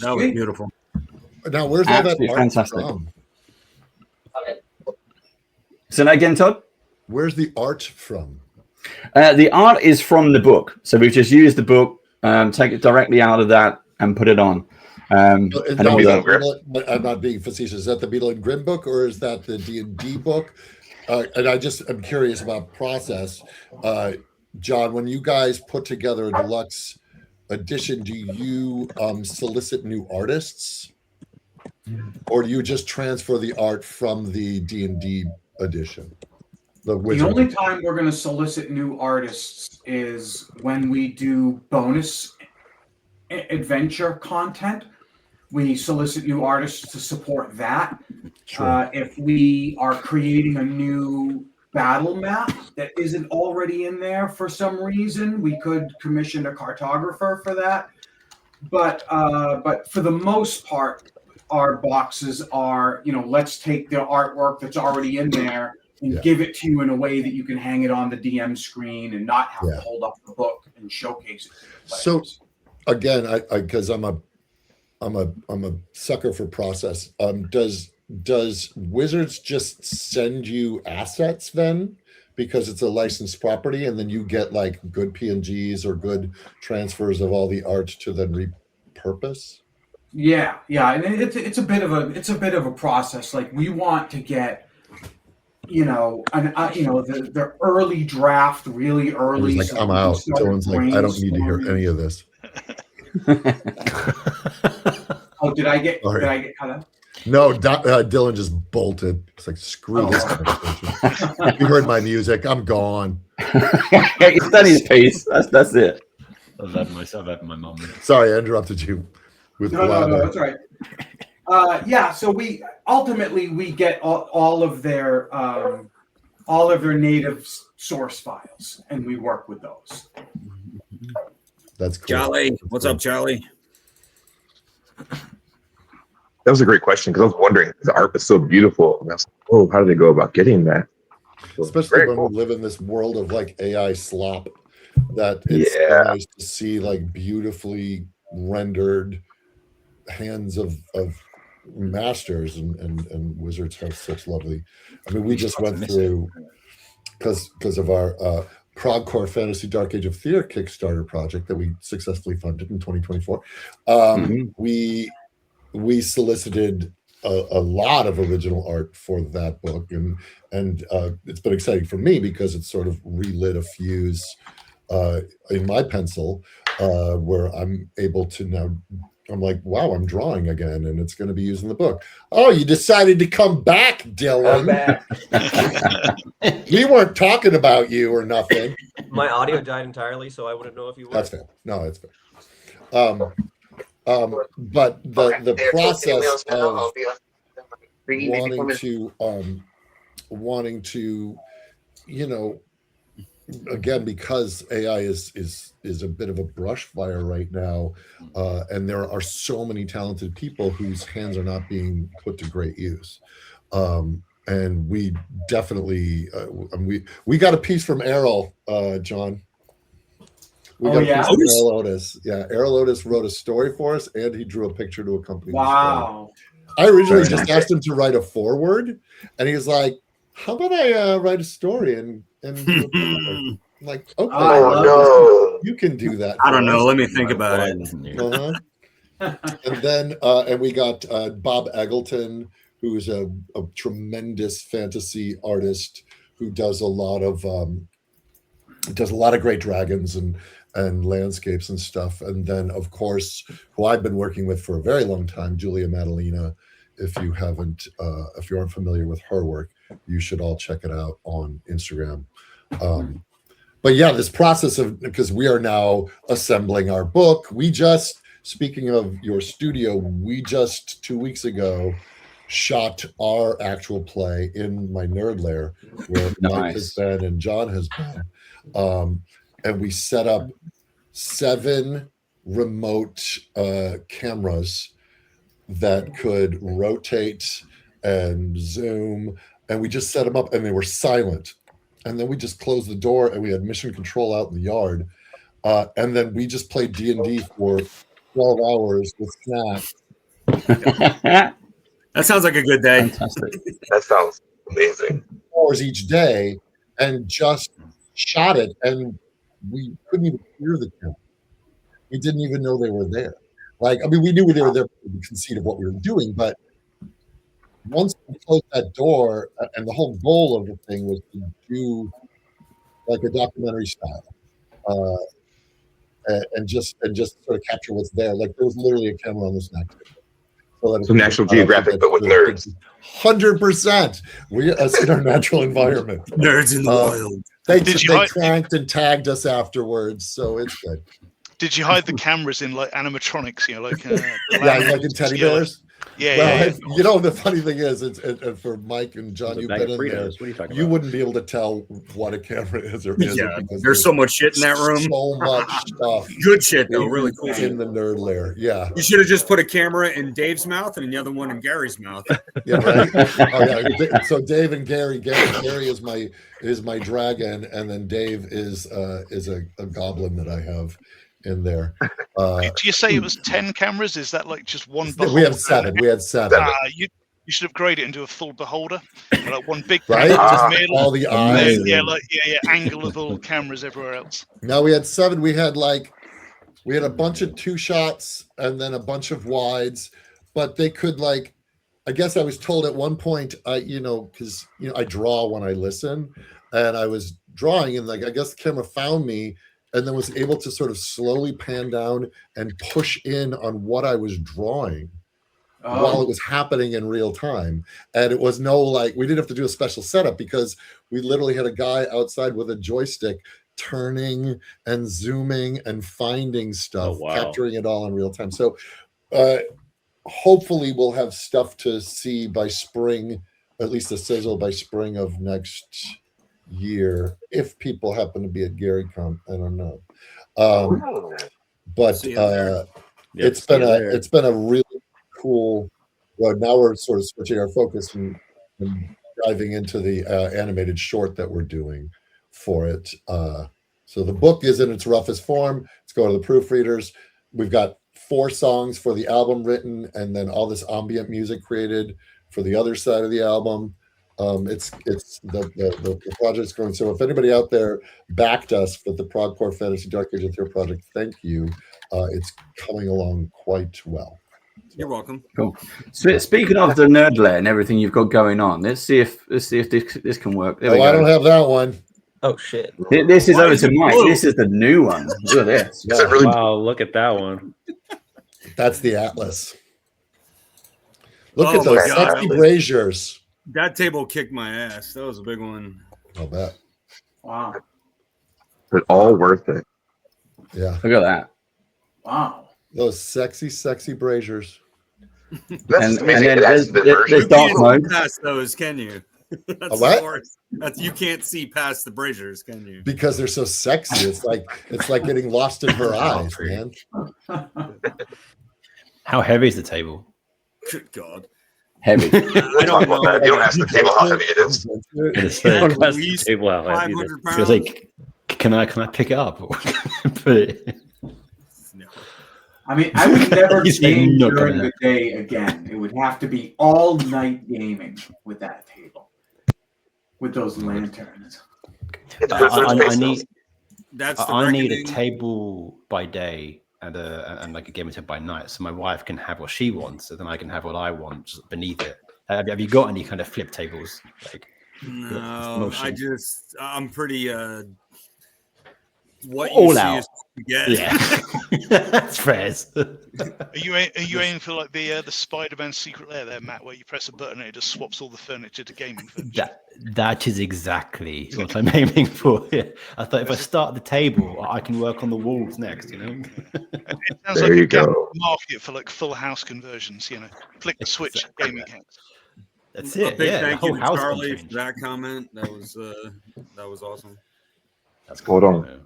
That was beautiful. Now, where's all that Absolutely art fantastic. from? So that again, Todd? Where's the art from? The art is from the book. So we've just used the book, take it directly out of that and put it on. And then I'm not being facetious. Is that the Beadle and Grimm book, or is that the D&D book? And I'm curious about process. John, when you guys put together a deluxe edition, do you solicit new artists, or do you just transfer the art from the D&D edition? The only time we're going to solicit new artists is when we do bonus adventure content. We solicit new artists to support that. Sure. If we are creating a new battle map that isn't already in there for some reason, we could commission a cartographer for that. But for the most part, our boxes are, let's take the artwork that's already in there and give it to you in a way that you can hang it on the DM screen and not have to hold up the book and showcase it to the players. So again, because I'm a sucker for process. Does Wizards just send you assets then, because it's a licensed property, and then you get like good PNGs or good transfers of all the art to then repurpose? Yeah, and it's a bit of a process. Like, we want to get the early draft really early. He's like, I'm out. Dylan's like, I don't need to hear any of this. Oh, did I get cut out? No, Dylan just bolted. It's like, screw this conversation. You heard my music. I'm gone. He's done his piece. That's it. I've had my mum. Sorry, I interrupted you. No, that's right. So we ultimately get all of their native source files, and we work with those. That's cool. Charlie, what's up, Charlie? That was a great question, because I was wondering, the art was so beautiful. And I was like, how do they go about getting that? Especially when we live in this world of like AI slop, that it's so nice to see like beautifully rendered hands of masters, and Wizards have such lovely. I mean, we just went through, because of our Progcore Fantasy Dark Age of Fear Kickstarter project that we successfully funded in 2024. We solicited a lot of original art for that book, and it's been exciting for me because it's sort of relit a fuse in my pencil, where I'm able to now. I'm like, wow, I'm drawing again, and it's going to be used in the book. Oh, you decided to come back, Dylan. We weren't talking about you or nothing. My audio died entirely, so I wouldn't know if you were. That's fair. No, that's fair. But the process of wanting to, again, because AI is a bit of a brush fire right now, and there are so many talented people whose hands are not being put to great use. And we definitely we got a piece from Errol, John. We got a piece from Errol Otis. Yeah, Errol Otis wrote a story for us, and he drew a picture to accompany the story. I originally just asked him to write a foreword, and he was like, how about I write a story and do I'm like, okay, you can do that. I don't know. Let me think about it. And then and we got Bob Eggleton, who is a tremendous fantasy artist who does a lot of great dragons and landscapes and stuff. And then, of course, who I've been working with for a very long time, Julia Madalena. If you aren't familiar with her work, you should all check it out on Instagram. But yeah, this process of, because we are now assembling our book. Speaking of your studio, we just 2 weeks ago shot our actual play in my nerd lair, where Mike has been and John has been. And we set up 7 remote cameras that could rotate and zoom, and we just set them up, and they were silent. And then we just closed the door, and we had mission control out in the yard, and then we just played D&D for 12 hours with snacks That sounds like a good day. Fantastic. That sounds amazing. Hours each day and just shot it, and we couldn't even hear the camera. We didn't even know they were there. Like, I mean, we knew they were there for the conceit of what we were doing, but once we closed that door, and the whole goal of the thing was to do like a documentary style, and just sort of capture what's there. Like, there was literally a camera on this neck. So National Geographic, but with nerds. 100%. We us in our natural environment. Nerds in the wild. They cranked and tagged us afterwards, so it's good. Did you hide the cameras in like animatronics? You know, like like in teddy bears. Yeah, You know, the funny thing is, it's for Mike and John, you've been in there. What are you talking You about? wouldn't be able to tell what a camera is or isn't. Yeah, because there's so much shit in that room. So much stuff. Good shit though, really cool. In the nerd lair, yeah. You should have just put a camera in Dave's mouth and the other one in Gary's mouth. Yeah, right. Oh yeah. So Dave and Gary is my dragon, and then Dave is a goblin that I have in there. Did you say it was 10 cameras? Is that like just one? We have 7. We had 7. You should upgrade it into a full beholder, like one big right. middle, all the eyes. angleable cameras everywhere else. No, we had 7. We had a bunch of 2 shots and then a bunch of wides, but they could like. I guess I was told at one point, because I draw when I listen, and I was drawing, and like I guess the camera found me. And then was able to sort of slowly pan down and push in on what I was drawing while it was happening in real time. And it was we didn't have to do a special setup because we literally had a guy outside with a joystick turning and zooming and finding stuff, capturing it all in real time. So hopefully we'll have stuff to see by spring, at least a sizzle by spring of next year, if people happen to be at GaryCon. I don't know, but it's been a really cool road. Now we're sort of switching our focus and diving into the animated short that we're doing for it. So the book is in its roughest form. It's going to the proofreaders. We've got 4 songs for the album written, and then all this ambient music created for the other side of the album. It's the project's going. So if anybody out there backed us with the Progcore Fantasy Dark Age of Theater project, thank you. It's coming along quite well. You're welcome. Cool. So speaking of the nerd lair and everything you've got going on, let's see if this can work. There we go. I don't have that one. Oh shit! This is over to Mike. This is the new one. Look at this. Wow, look at that one. That's the Atlas. Look at those sexy braziers. That table kicked my ass. That was a big one. I'll bet. Wow. But all worth it. Yeah. Look at that. Wow. Those sexy braziers. That's and then there's dark mode. Past those, can you? That's what? You can't see past the braziers, can you? Because they're so sexy. It's like getting lost in her eyes, man. How heavy is the table? Good God. Heavy. I don't know. You don't ask the table how heavy it is. It's At least 500 pounds. It's like, can I pick it up? Put it. No. I mean, I would never He's game not during gonna- the day again. It would have to be all night gaming with that table, with those lanterns. I need That's the I need a reckoning. table by day and like a gaming table by night, so my wife can have what she wants, and then I can have what I want just beneath it. Have you got any kind of flip tables? Like, No, I'm pretty what all you see out. is what you get. Yeah, that's fair. Are you aiming for like the Spider-Man secret lair there, Matt, where you press a button and it just swaps all the furniture to gaming furniture? That is exactly what I'm aiming for. Yeah. I thought if I start the table, I can work on the walls next. You know. It sounds There like you a gap go. market for like full house conversions. You know, flick the switch, gaming house. That's A it. big Yeah, the thank whole you to house can Charlie change. for that comment. That was awesome. That's Hold on.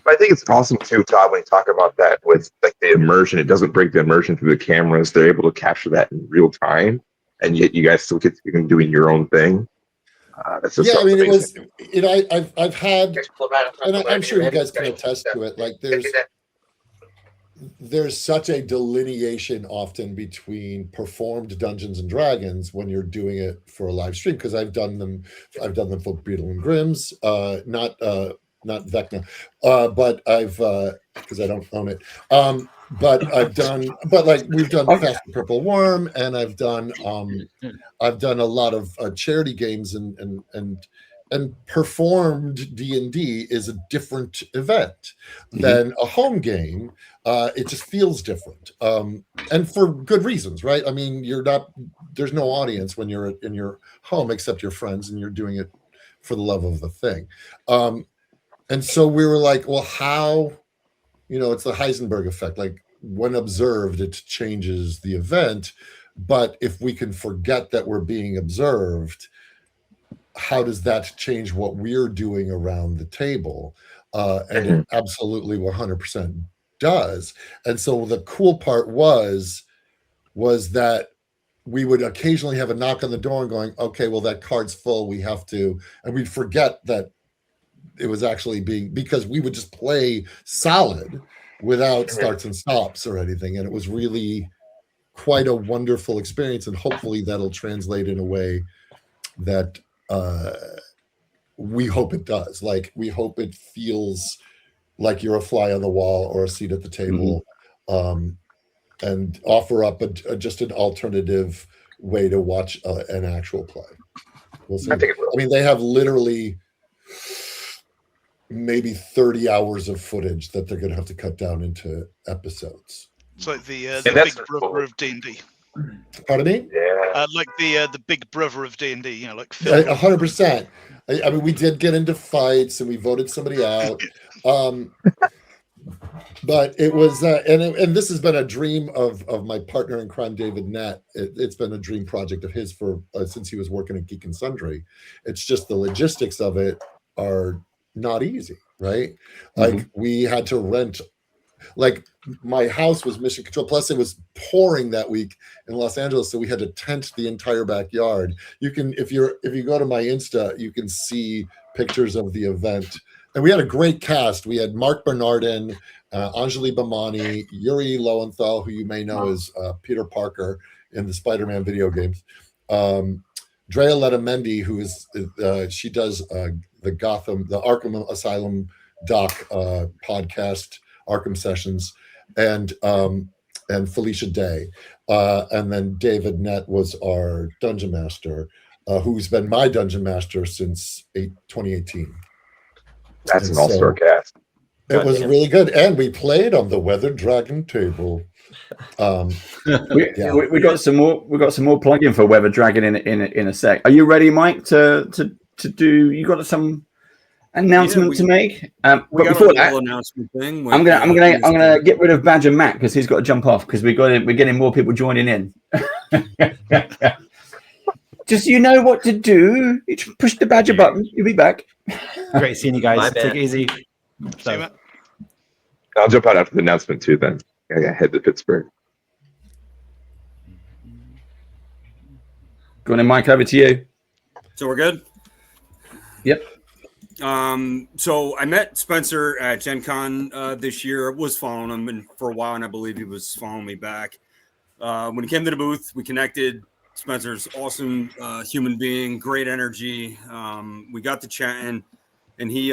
I think it's awesome too, Todd, when you talk about that with like the immersion. It doesn't break the immersion through the cameras. They're able to capture that in real time, and yet you guys still get to be doing your own thing. That's just I mean, it was. amazing. I've had, and I'm sure you guys can attest to it. Like there's such a delineation often between performed Dungeons and Dragons when you're doing it for a live stream, because I've done them for Beadle and Grimms, not Vecna, but I've because I don't own it. But we've done Fast and Purple Worm, and I've done a lot of charity games and performed D&D is a different event than a home game. It just feels different, and for good reasons, right? I mean, there's no audience when you're in your home except your friends, and you're doing it for the love of the thing. And so we were like, well, how? It's the Heisenberg effect. Like, when observed, it changes the event. But if we can forget that we're being observed, how does that change what we're doing around the table? And it absolutely 100% does. And so the cool part was that we would occasionally have a knock on the door and going, okay, well, that card's full. We have to, and we'd forget that it was actually because we would just play solid without starts and stops or anything. And it was really quite a wonderful experience. And hopefully that'll translate in a way that we hope it does. Like, we hope it feels like you're a fly on the wall or a seat at the table, and offer up just an alternative way to watch an actual play. We'll see. I mean, they have literally maybe 30 hours of footage that they're going to have to cut down into episodes. It's like the big brother of D&D. Pardon me? Yeah. Like the big brother of D&D, like Phil. 100%. I mean, we did get into fights and we voted somebody out. But it was, and this has been a dream of my partner in crime, David Nett. It's been a dream project of his for since he was working at Geek and Sundry. It's just the logistics of it are not easy, right? Like, we had to rent, like, my house was mission control. Plus, it was pouring that week in Los Angeles, so we had to tent the entire backyard. You can, if you go to my Insta, you can see pictures of the event. And we had a great cast. We had Mark Bernardin, Anjali Bhamani, Yuri Lowenthal, who you may know as Peter Parker in the Spider-Man video games. Drea Letamendi, who is she does the Arkham Asylum doc podcast, Arkham Sessions, and Felicia Day, and then David Nett was our dungeon master, who's been my dungeon master since 2018. That's an all-star cast. It was really good, and we played on the Weather Dragon table. We got some more. We got some more plug-in for Weather Dragon in a sec. Are you ready, Mike? To do? You got some announcement to make? But before that, announcement thing. I'm gonna get rid of Badger Matt because he's got to jump off because we're getting more people joining in. Just you know what to do. You just push the Badger button. You'll be back. Great seeing you guys. Take it easy. See you, Matt. I'll jump out after the announcement too. Then I gotta head to Pittsburgh. Go on in, Mike. Over to you. So we're good. Yep. So I met Spencer at Gen Con this year. Was following him for a while, and I believe he was following me back. When he came to the booth, we connected. Spencer's awesome human being, great energy. We got to chatting, and he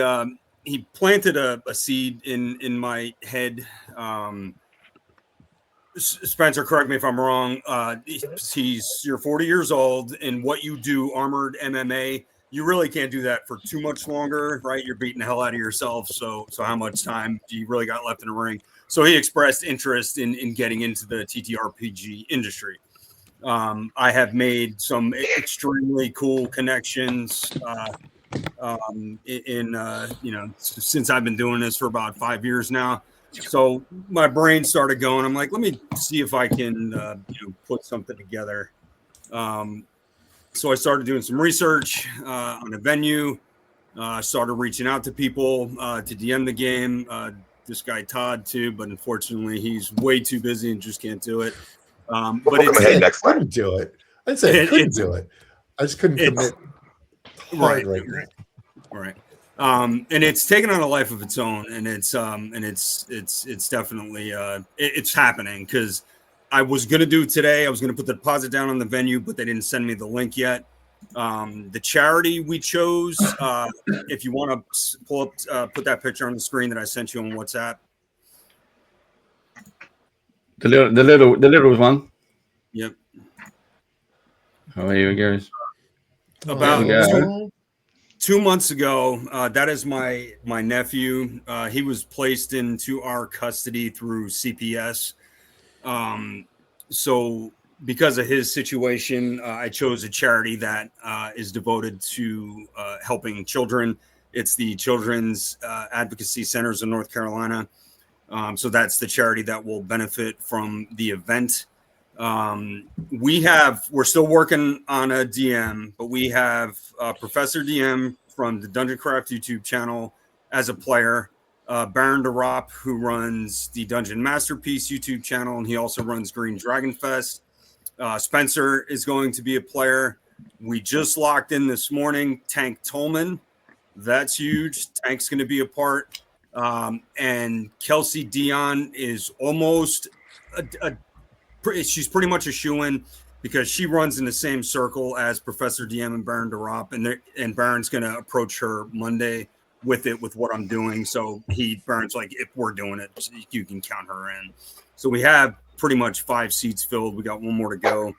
planted a seed in my head. Spencer, correct me if I'm wrong. You're 40 years old, and what you do, armored MMA, you really can't do that for too much longer, right? You're beating the hell out of yourself. So how much time do you really got left in the ring? So he expressed interest in getting into the TTRPG industry. I have made some extremely cool connections since I've been doing this for about 5 years now. So my brain started going. I'm like, let me see if I can put something together. So I started doing some research on a venue. Started reaching out to people to DM the game. This guy Todd too, but unfortunately he's way too busy and just can't do it. But I couldn't do it. I'd say I couldn't do it. I just couldn't commit hard right now. Right. And it's taken on a life of its own, and it's definitely it's happening because I was gonna do it today. I was gonna put the deposit down on the venue, but they didn't send me the link yet. The charity we chose, if you want to pull up, put that picture on the screen that I sent you on WhatsApp. The little one. Yep. Oh, here it goes. About Yeah. 2 months ago, that is my nephew. He was placed into our custody through CPS. So because of his situation, I chose a charity that is devoted to helping children. It's the Children's Advocacy Centers of North Carolina. So that's the charity that will benefit from the event. We're still working on a DM, but we have Professor DM from the Dungeon Craft YouTube channel as a player, Baron DeRop, who runs the Dungeon Masterpiece YouTube channel, and he also runs Green Dragon Fest. Spencer is going to be a player. We just locked in this morning Tank Tolman. That's huge. Tank's going to be a part. And Kelsey Dion is almost she's pretty much a shoo-in because she runs in the same circle as Professor DM and Baron DeRop, and Baron's going to approach her Monday with what I'm doing. So Baron's like, if we're doing it, you can count her in. So we have pretty much 5 seats filled. We got one more to go,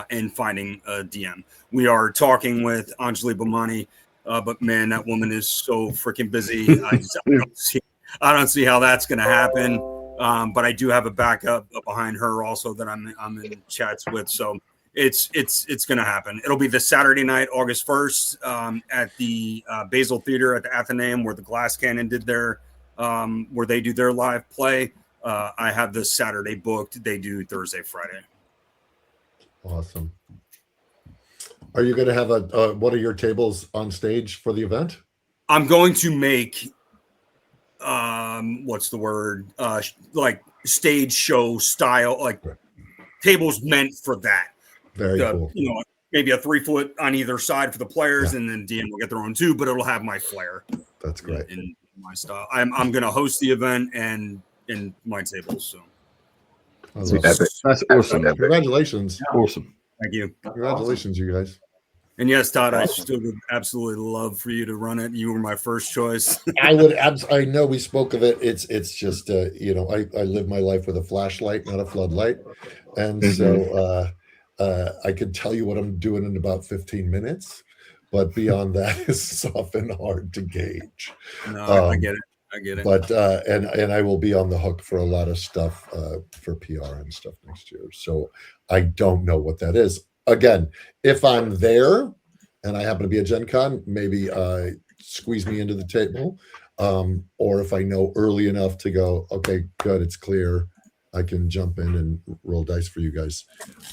and finding a DM. We are talking with Anjali Bhamani, but man, that woman is so freaking busy. I don't see how that's going to happen. But I do have a backup behind her also that I'm in chats with. So it's going to happen. It'll be this Saturday night, August 1st, at the Basel Theater at the Athenaeum, where the Glass Cannon did where they do their live play. I have this Saturday booked. They do Thursday, Friday. Awesome. Are you going to have one of your tables on stage for the event? I'm going to make what's the word? Like stage show style, like tables meant for that. Very cool. Maybe a 3-foot on either side for the players, and then DM will get their own too, but it'll have my flair. That's great. In my style. I'm going to host the event and in my tables. So that's awesome. Congratulations. Awesome. Thank you. Congratulations, you guys. And yes, Todd, I still would absolutely love for you to run it. You were my first choice. I would. I know we spoke of it. It's just I live my life with a flashlight, not a floodlight, and so I could tell you what I'm doing in about 15 minutes, but beyond that is often hard to gauge. No, I get it. I get it. But and I will be on the hook for a lot of stuff for PR and stuff next year. So I don't know what that is. Again, if I'm there and I happen to be at Gen Con, maybe squeeze me into the table. Or if I know early enough to go, okay, good, it's clear, I can jump in and roll dice for you guys.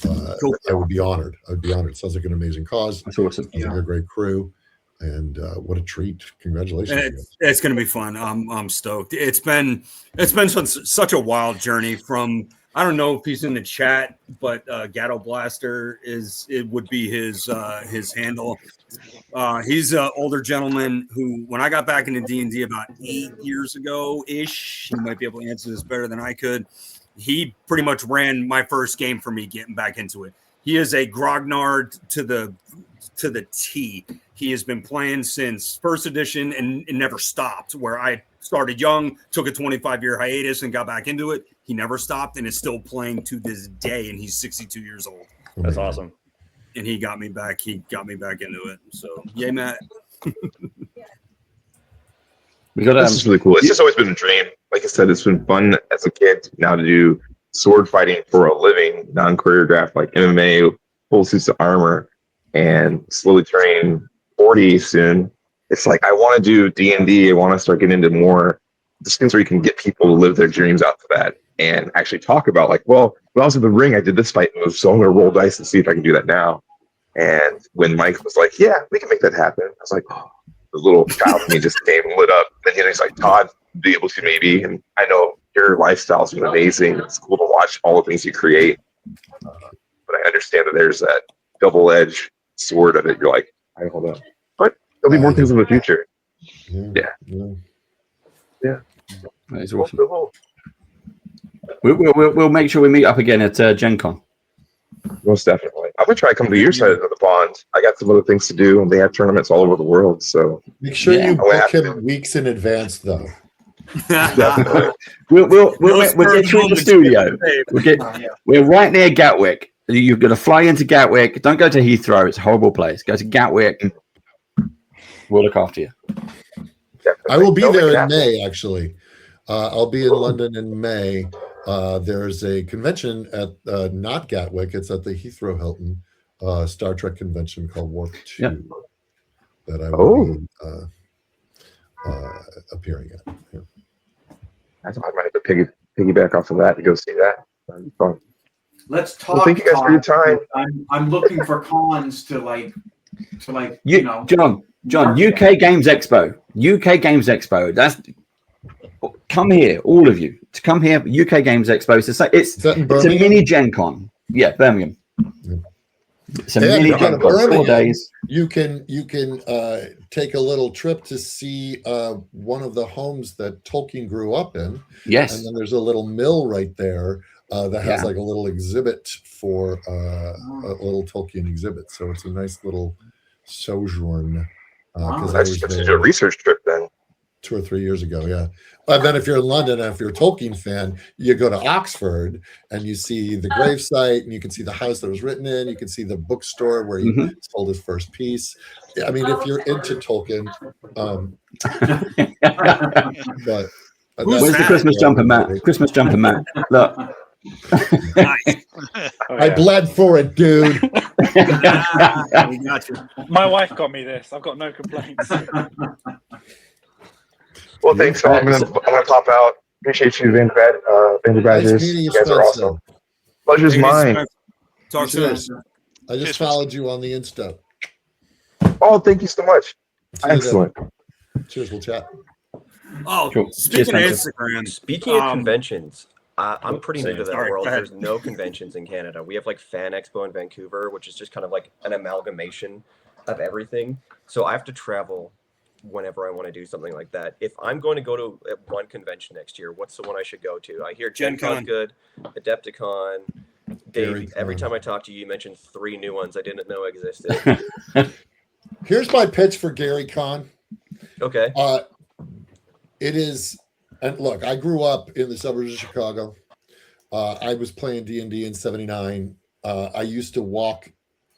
Cool. I would be honored. It sounds like an amazing cause. That's awesome. Sounds like a great crew. And what a treat. Congratulations. It's going to be fun. I'm stoked. It's been such a wild journey from, I don't know if he's in the chat, but Gatto Blaster would be his handle. He's an older gentleman who, when I got back into D&D about 8 years ago ish, he might be able to answer this better than I could. He pretty much ran my first game for me getting back into it. He is a grognard to the T. He has been playing since first edition and never stopped. Where I started young, took a 25-year hiatus and got back into it. He never stopped and is still playing to this day, and he's 62 years old. That's awesome. And he got me back. He got me back into it. So, yay, Matt. This is really cool. It's just always been a dream. Like I said, it's been fun as a kid now to do sword fighting for a living, non-choreographed, like MMA, full suits of armor, and slowly turning 40 soon. It's like I want to do D&D. I want to start getting into more just things where you can get people to live their dreams out to that and actually talk about, like, well, when I was in the ring, I did this fight move, so I'm going to roll dice and see if I can do that now. And when Mike was like, yeah, we can make that happen, I was like, oh, the little child in me just came and lit up. And he's like, Todd, be able to maybe. And I know your lifestyle's been amazing. It's cool to watch all the things you create. But I understand that there's that double-edged sword of it. You're like, all right, hold on. But there'll be more things in the future. Yeah. That is awesome. We'll make sure we meet up again at Gen Con. Most definitely. I'm gonna try to come to your side of the pond. I got some other things to do, and they have tournaments all over the world. So make sure you book him weeks in advance, though. Definitely. We'll get you in the studio. We're right near Gatwick. You've got to fly into Gatwick. Don't go to Heathrow. It's a horrible place. Go to Gatwick. We'll look after you. Definitely. I will be there in May, actually. I'll be in London in May. There's a convention at not Gatwick. It's at the Heathrow Hilton Star Trek convention called Warp 2 that I will be appearing at. Yeah. I might have to piggyback off of that to go see that. That'd be fun. Let's talk. Well, thank you guys for your time. I'm looking for cons to like you know. John, UK Games Expo. UK Games Expo. That's come here, all of you, to come here. UK Games Expo. It's a mini Gen Con. Yeah, Birmingham. It's a mini Gen Con. 4 days. You can take a little trip to see one of the homes that Tolkien grew up in. Yes. And then there's a little mill right there that has like a little exhibit for a little Tolkien exhibit. So it's a nice little sojourn. Because I was there a research trip then 2 or 3 years ago. Yeah. And then if you're in London and if you're a Tolkien fan, you go to Oxford and you see the gravesite and you can see the house that was written in. You can see the bookstore where he sold his first piece. I mean, if you're into Tolkien, but where's the Christmas jumper, Matt? Christmas jumper, Matt. Look. I bled for it, dude. We got you. My wife got me this. I've got no complaints. Well, thanks. So I'm gonna pop out. Appreciate you, Van Badgers. You guys are awesome. Pleasure's mine. Talk soon. I just followed you on the Insta. Oh, thank you so much. Excellent. Cheers. We'll chat. Oh, Cool. speaking of Instagram, Speaking of conventions, I'm pretty new to that world. There's no conventions in Canada. We have like Fan Expo in Vancouver, which is just kind of like an amalgamation of everything. So I have to travel whenever I want to do something like that. If I'm going to go to one convention next year, what's the one I should go to? I hear Gen Con's good, Adepticon. Dave, every time I talk to you, you mention 3 new ones I didn't know existed. Here's my pitch for Gary Con. Okay. It is, and look, I grew up in the suburbs of Chicago. I was playing D&D in '79. I used to walk.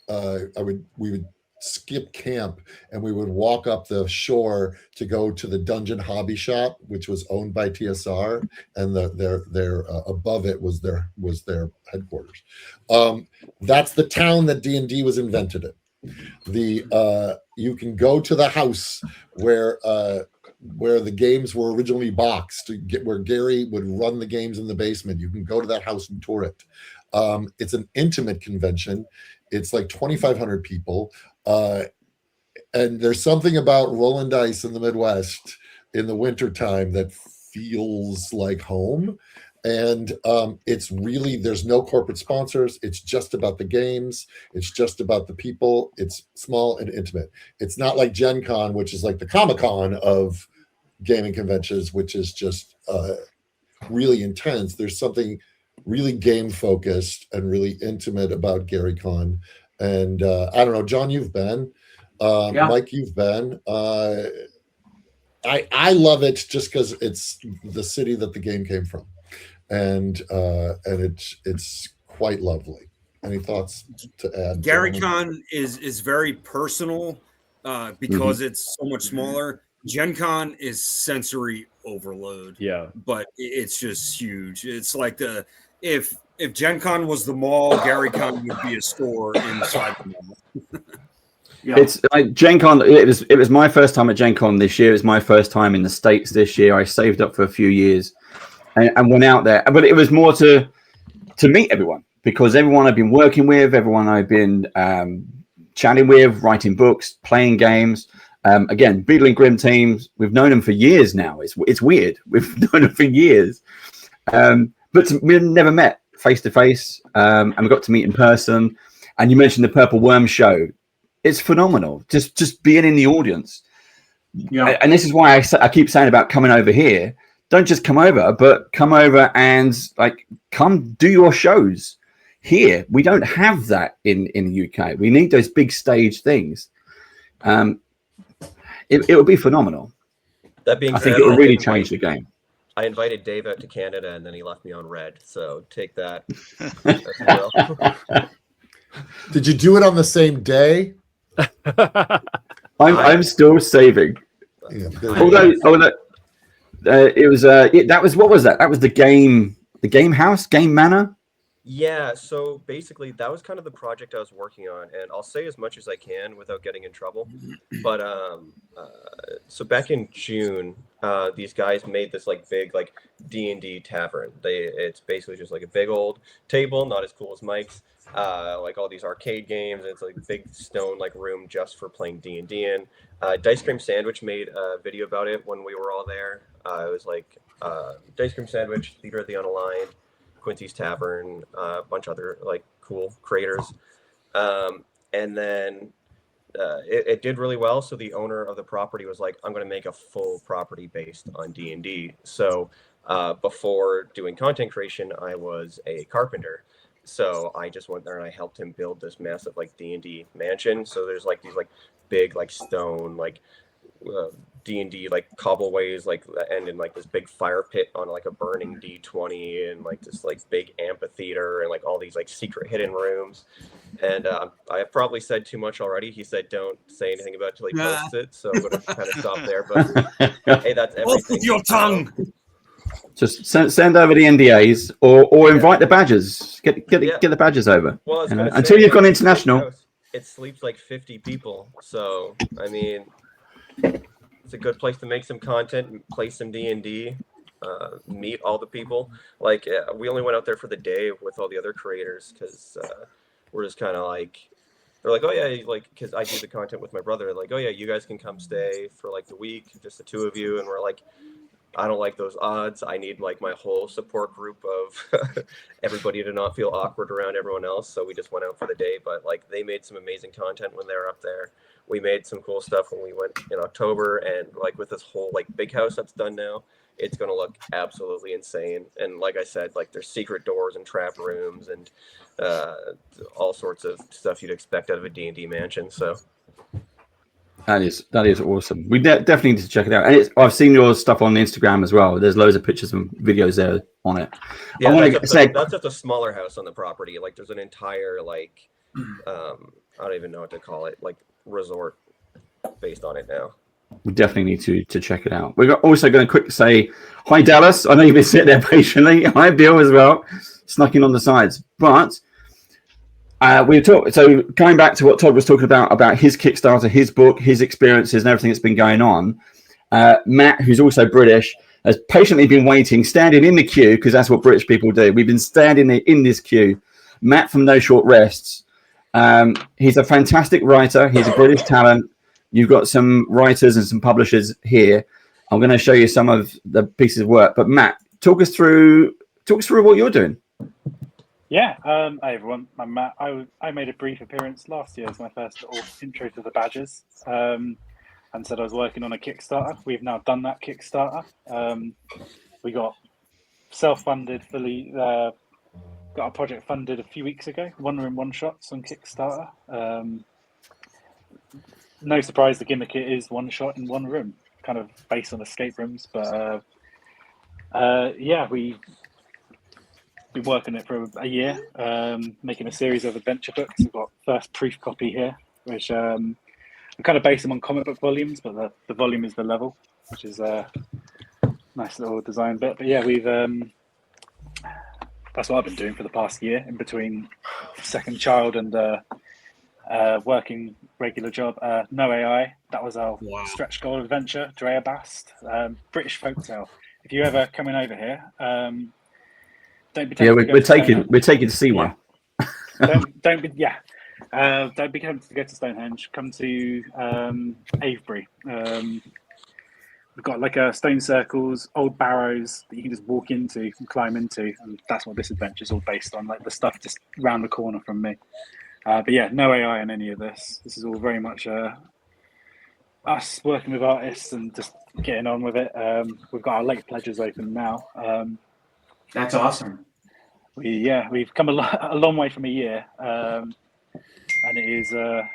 We would skip camp and we would walk up the shore to go to the Dungeon Hobby Shop, which was owned by TSR, and their above it was their headquarters. That's the town that D&D was invented in. You can go to the house where the games were originally boxed, where Gary would run the games in the basement. You can go to that house and tour it. It's an intimate convention. It's like 2,500 people. And there's something about rolling dice in the Midwest in the wintertime that feels like home. And it's really, there's no corporate sponsors. It's just about the games. It's just about the people. It's small and intimate. It's not like Gen Con, which is like the Comic-Con of gaming conventions, which is just really intense. There's something really game focused and really intimate about Gary Con. And I don't know, John, you've been, Mike, you've been. I love it just because it's the city that the game came from. And it's quite lovely. Any thoughts to add? Gary Con is very personal because it's so much smaller. Gen Con is sensory overload. Yeah, but it's just huge. It's like if Gen Con was the mall, Gary Con would be a store inside the mall. It's like Gen Con. It was my first time at Gen Con this year. It was my first time in the States this year. I saved up for a few years and went out there. But it was more to meet everyone, because everyone I've been working with, everyone I've been chatting with, writing books, playing games. Again, Beadle and Grimm teams, we've known them for years now. It's weird. We've known them for years. But we've never met face to face, and we got to meet in person. And you mentioned the Purple Worm show. It's phenomenal. Just being in the audience. Yeah. And this is why I keep saying about coming over here. Don't just come over, but come over and like come do your shows here. We don't have that in the UK. We need those big stage things. It will be phenomenal. That being I said, think it will really change the game. I invited Dave out to Canada, and then he left me on red. So take that as well. Did you do it on the same day? I'm still saving. Yeah. Although it was that was what was that? That was the game house, game manor. Yeah, so basically that was kind of the project I was working on, and I'll say as much as I can without getting in trouble. But so back in June, these guys made this like big like D&D tavern. It's basically just like a big old table, not as cool as Mike's. Like all these arcade games. It's like a big stone like room just for playing D&D in. Dice Cream Sandwich made a video about it when we were all there. It was like Dice Cream Sandwich, Theater of the Unaligned, Quincy's Tavern, a bunch of other like cool creators, and then it did really well. So the owner of the property was like, "I'm going to make a full property based on D&D." So before doing content creation, I was a carpenter. So I just went there and I helped him build this massive like D&D mansion. So there's like these like big like stone like D&D like cobbleways like end in like this big fire pit on like a burning D20 and like this like big amphitheater and like all these like secret hidden rooms. And I have probably said too much already. He said don't say anything about it till he posts it, so I'm gonna kind of stop there. But hey, that's everything. Off with your tongue. Just send over the NDAs or invite the badgers. Get the badgers over. Well, until you've gone international. It sleeps like 50 people, so I mean, it's a good place to make some content, play some D&D, meet all the people. Like we only went out there for the day with all the other creators because we're just kind of like, they're like, oh yeah, like because I do the content with my brother. Like, oh yeah, you guys can come stay for like the week, just the two of you, and we're like, I don't like those odds. I need like my whole support group of everybody to not feel awkward around everyone else. So we just went out for the day, but like they made some amazing content when they were up there. We made some cool stuff when we went in October, and like with this whole like big house that's done now, it's going to look absolutely insane. And like I said, like there's secret doors and trap rooms and all sorts of stuff you'd expect out of a D&D mansion. So that is awesome. We definitely need to check it out. And I've seen your stuff on Instagram as well. There's loads of pictures and videos there on it. Yeah, that's just a smaller house on the property. Like there's an entire like I don't even know what to call it, like resort based on it now. We definitely need to check it out. We're also going to quickly say hi, Dallas. I know you've been sitting there patiently. Hi, Bill, as well, snuck in on the sides. But we talked. So going back to what Todd was talking about his Kickstarter, his book, his experiences, and everything that's been going on. Matt, who's also British, has patiently been waiting, standing in the queue because that's what British people do. We've been standing in this queue. Matt from No Short Rests. He's a fantastic writer. He's a British talent. You've got some writers and some publishers here. I'm going to show you some of the pieces of work. But Matt, talk us through what you're doing. Yeah. Hi everyone. I'm Matt. I made a brief appearance last year as my first little intro to the Badgers, and said I was working on a Kickstarter. We've now done that Kickstarter. We got self-funded, fully got our project funded a few weeks ago. One room, one shots on Kickstarter. No surprise, the gimmick is one shot in one room, kind of based on escape rooms. But yeah, we've been working it for a year, making a series of adventure books. We've got first proof copy here, which we kind of base them on comic book volumes, but the volume is the level, which is a nice little design bit. But yeah, we've that's what I've been doing for the past year in between second child and working regular job. No AI, that was our stretch goal adventure. Drea Bast, British folktale. If you're ever coming over here, don't be tempted we're taking to see one. Don't be tempted to go to Stonehenge. Come to Avebury. We've got like stone circles, old barrows that you can just walk into and climb into, and that's what this adventure is all based on. Like the stuff just round the corner from me. But yeah, no AI in any of this. This is all very much us working with artists and just getting on with it. We've got our late pledges open now. That's awesome. We've come a long way from a year, and it is a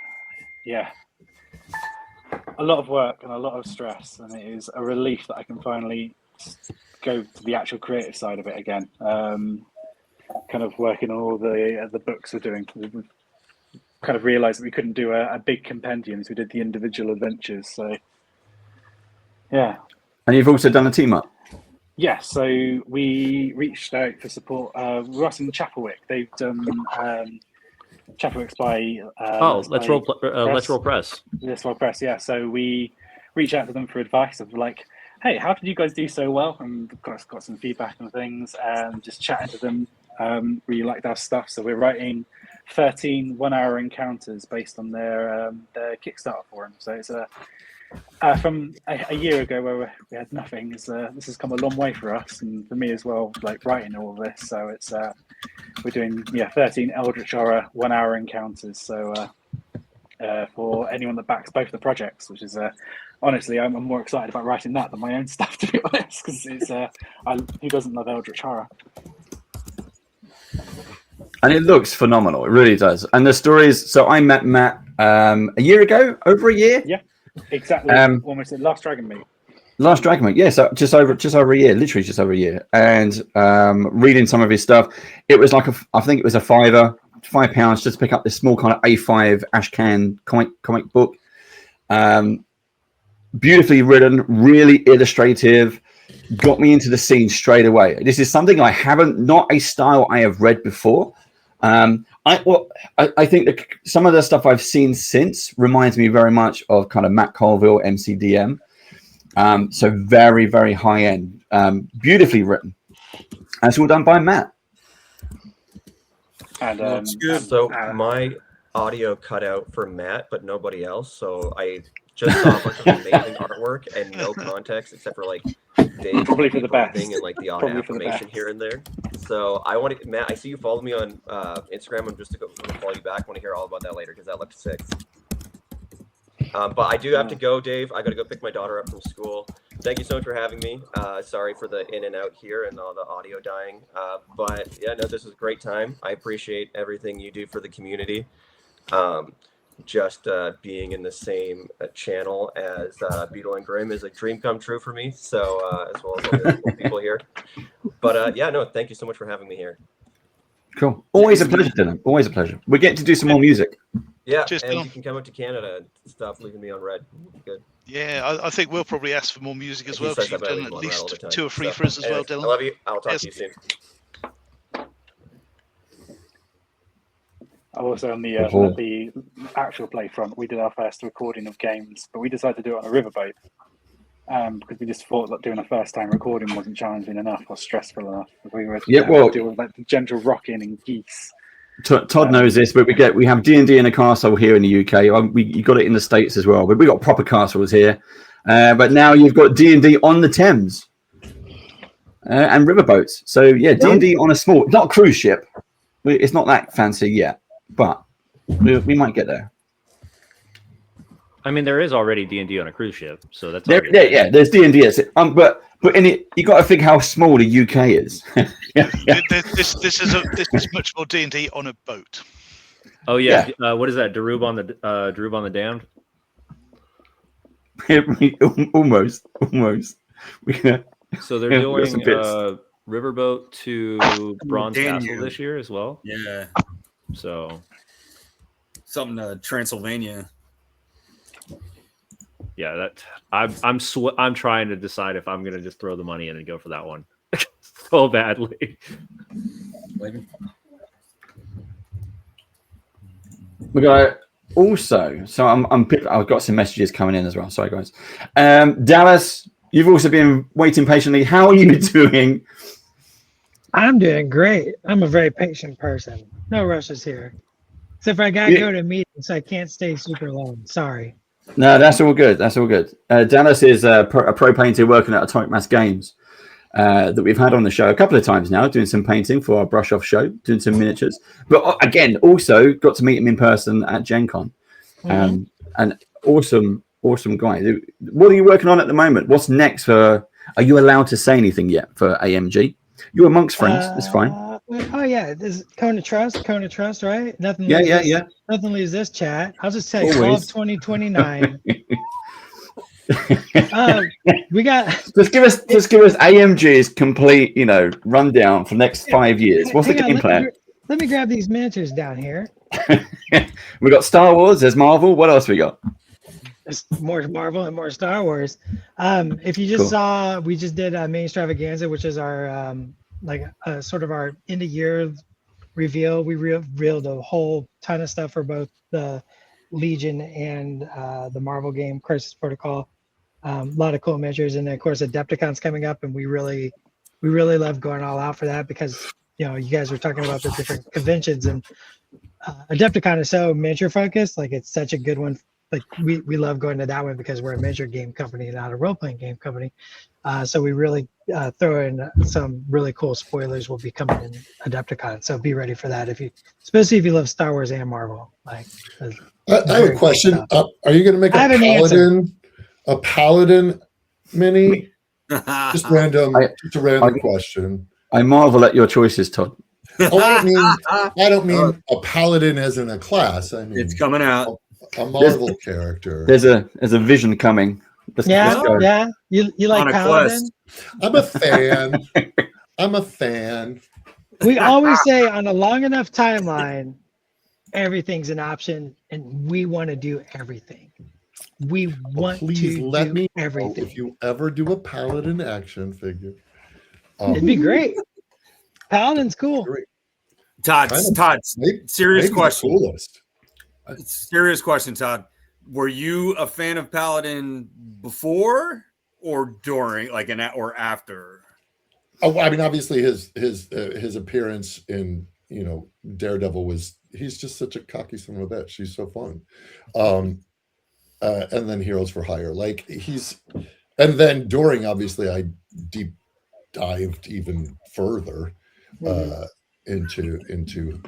lot of work and a lot of stress, and it is a relief that I can finally go to the actual creative side of it again. Kind of working on all the books we're doing. We've kind of realised that we couldn't do a big compendium, so we did the individual adventures. So yeah. And you've also done a team up. Yeah, so we reached out for support. We're in Chapelwick. They've done Chapelwick's by Let's Roll Press. Let's Roll Press, yeah. So we reached out to them for advice of like, hey, how did you guys do so well? And got some feedback and things, and just chatting to them. Really liked our stuff. So we're writing 13 one-hour encounters based on their Kickstarter for them. So it's from a year ago where we had nothing. This has come a long way for us and for me as well, like writing all this. So it's we're doing 13 Eldritch Horror 1 hour encounters. So for anyone that backs both the projects, which is honestly, I'm more excited about writing that than my own stuff, to be honest, because it's who doesn't love Eldritch Horror? And it looks phenomenal. It really does. And the stories. So I met Matt a year ago, over a year. Yeah, exactly. Almost at Last Dragon Meet. Last Dragon Meet, yeah. So just over a year, literally just over a year. And reading some of his stuff, it was like I think it was a £5 just to pick up this small kind of A5 ashcan comic book. Beautifully written, really illustrative. Got me into the scene straight away. This is something not a style I have read before. I think that some of the stuff I've seen since reminds me very much of kind of Matt Colville, MCDM. So very, very high end, beautifully written. And it's all done by Matt. And so my audio cut out for Matt, but nobody else. So I just saw a bunch of amazing artwork and no context except for like Dave probably for the best and like the odd affirmation here and there. So I want to, Matt, I see you follow me on Instagram. I'm just to go follow you back. I want to hear all about that later because that looked sick. But I do have to go, Dave. I got to go pick my daughter up from school. Thank you so much for having me. Sorry for the in and out here and all the audio dying. But yeah, no, this was a great time. I appreciate everything you do for the community. Just being in the same channel as Beadle and Grimm is a dream come true for me. So as well as other people here. But yeah, no, thank you so much for having me here. Cool. Always a pleasure, Dylan. Always a pleasure. We get to do some more music. Yeah, and you can come out to Canada and stop leaving me on red. Good. Yeah, I think we'll probably ask for more music as well. Because you've done at least 2 or 3 for us as well, Dylan. I love you. I'll talk to you soon. Also on the actual play front, we did our first recording of games, but we decided to do it on a riverboat because we just thought that doing a first-time recording wasn't challenging enough or stressful enough. We were doing like the gentle rocking and geese. Todd knows this, but we have D&D in a castle here in the UK. You got it in the States as well, but we got proper castles here. But now you've got D&D on the Thames and riverboats. So yeah, D&D on a small, not a cruise ship. It's not that fancy yet, but we might get there. I mean, there is already D&D on a cruise ship, so that's yeah. There's D&D, but in it, you got to think how small the UK is. This is much more D&D on a boat. Oh yeah, what is that? Darub on the Damned. almost. So they're doing Riverboat to Bronze Castle this year as well. Yeah. So something to Transylvania. Yeah, that I'm trying to decide if I'm gonna just throw the money in and go for that one so badly. We got also. So I've got some messages coming in as well. Sorry, guys. Dallas, you've also been waiting patiently. How are you doing? I'm doing great. I'm a very patient person. No rushes here. Except for I gotta go to meetings, so I can't stay super long. Sorry. No, that's all good. That's all good. Dallas is a pro painter working at Atomic Mass Games that we've had on the show a couple of times now, doing some painting for our brush off show, doing some miniatures. But again, also got to meet him in person at Gen Con. And awesome awesome guy. What are you working on at the moment? What's next for? Are you allowed to say anything yet for AMG? You're amongst friends. It's fine. Oh yeah, this is Cone of Trust, right? Nothing. Yeah, leaves yeah, this, yeah. Nothing leaves this chat. I'll just tell you, fall of Always. 2029. We got. Just give us AMG's complete, rundown for the next 5 years. What's the game plan? Let me grab these miniatures down here. We got Star Wars. There's Marvel. What else we got? There's more Marvel and more Star Wars. If you just saw, we just did a main extravaganza, which is our sort of our end of year reveal. We revealed a whole ton of stuff for both the Legion and the Marvel game, Crisis Protocol. A lot of cool measures, and then of course Adepticon's coming up, and we really love going all out for that because you guys were talking about the different conventions, and Adepticon is so miniature focused. Like it's such a good one. Like we love going to that one because we're a miniature game company, not a role playing game company. So we really throw in some really cool spoilers will be coming in Adepticon. So be ready for that especially if you love Star Wars and Marvel. Like I have a question. Are you going to make a paladin mini? Just random. Just a random question. I marvel at your choices, Todd. Oh, I don't mean a paladin as in a class. I mean it's coming out. A Marvel character. There's a vision coming. Let's go. Yeah. You like paladin? I'm a fan. I'm a fan. We always say on a long enough timeline, everything's an option, and we want to do everything. We want please to let do me everything. know if you ever do a paladin action figure. It'd be great. Paladin's cool. Todd, serious question. Serious question, Todd. Were you a fan of Paladin before or during, or after? Oh, I mean, obviously his appearance in Daredevil he's just such a cocky son of a bitch. He's so fun. And then Heroes for Hire, and then during, obviously, I deep dived even further into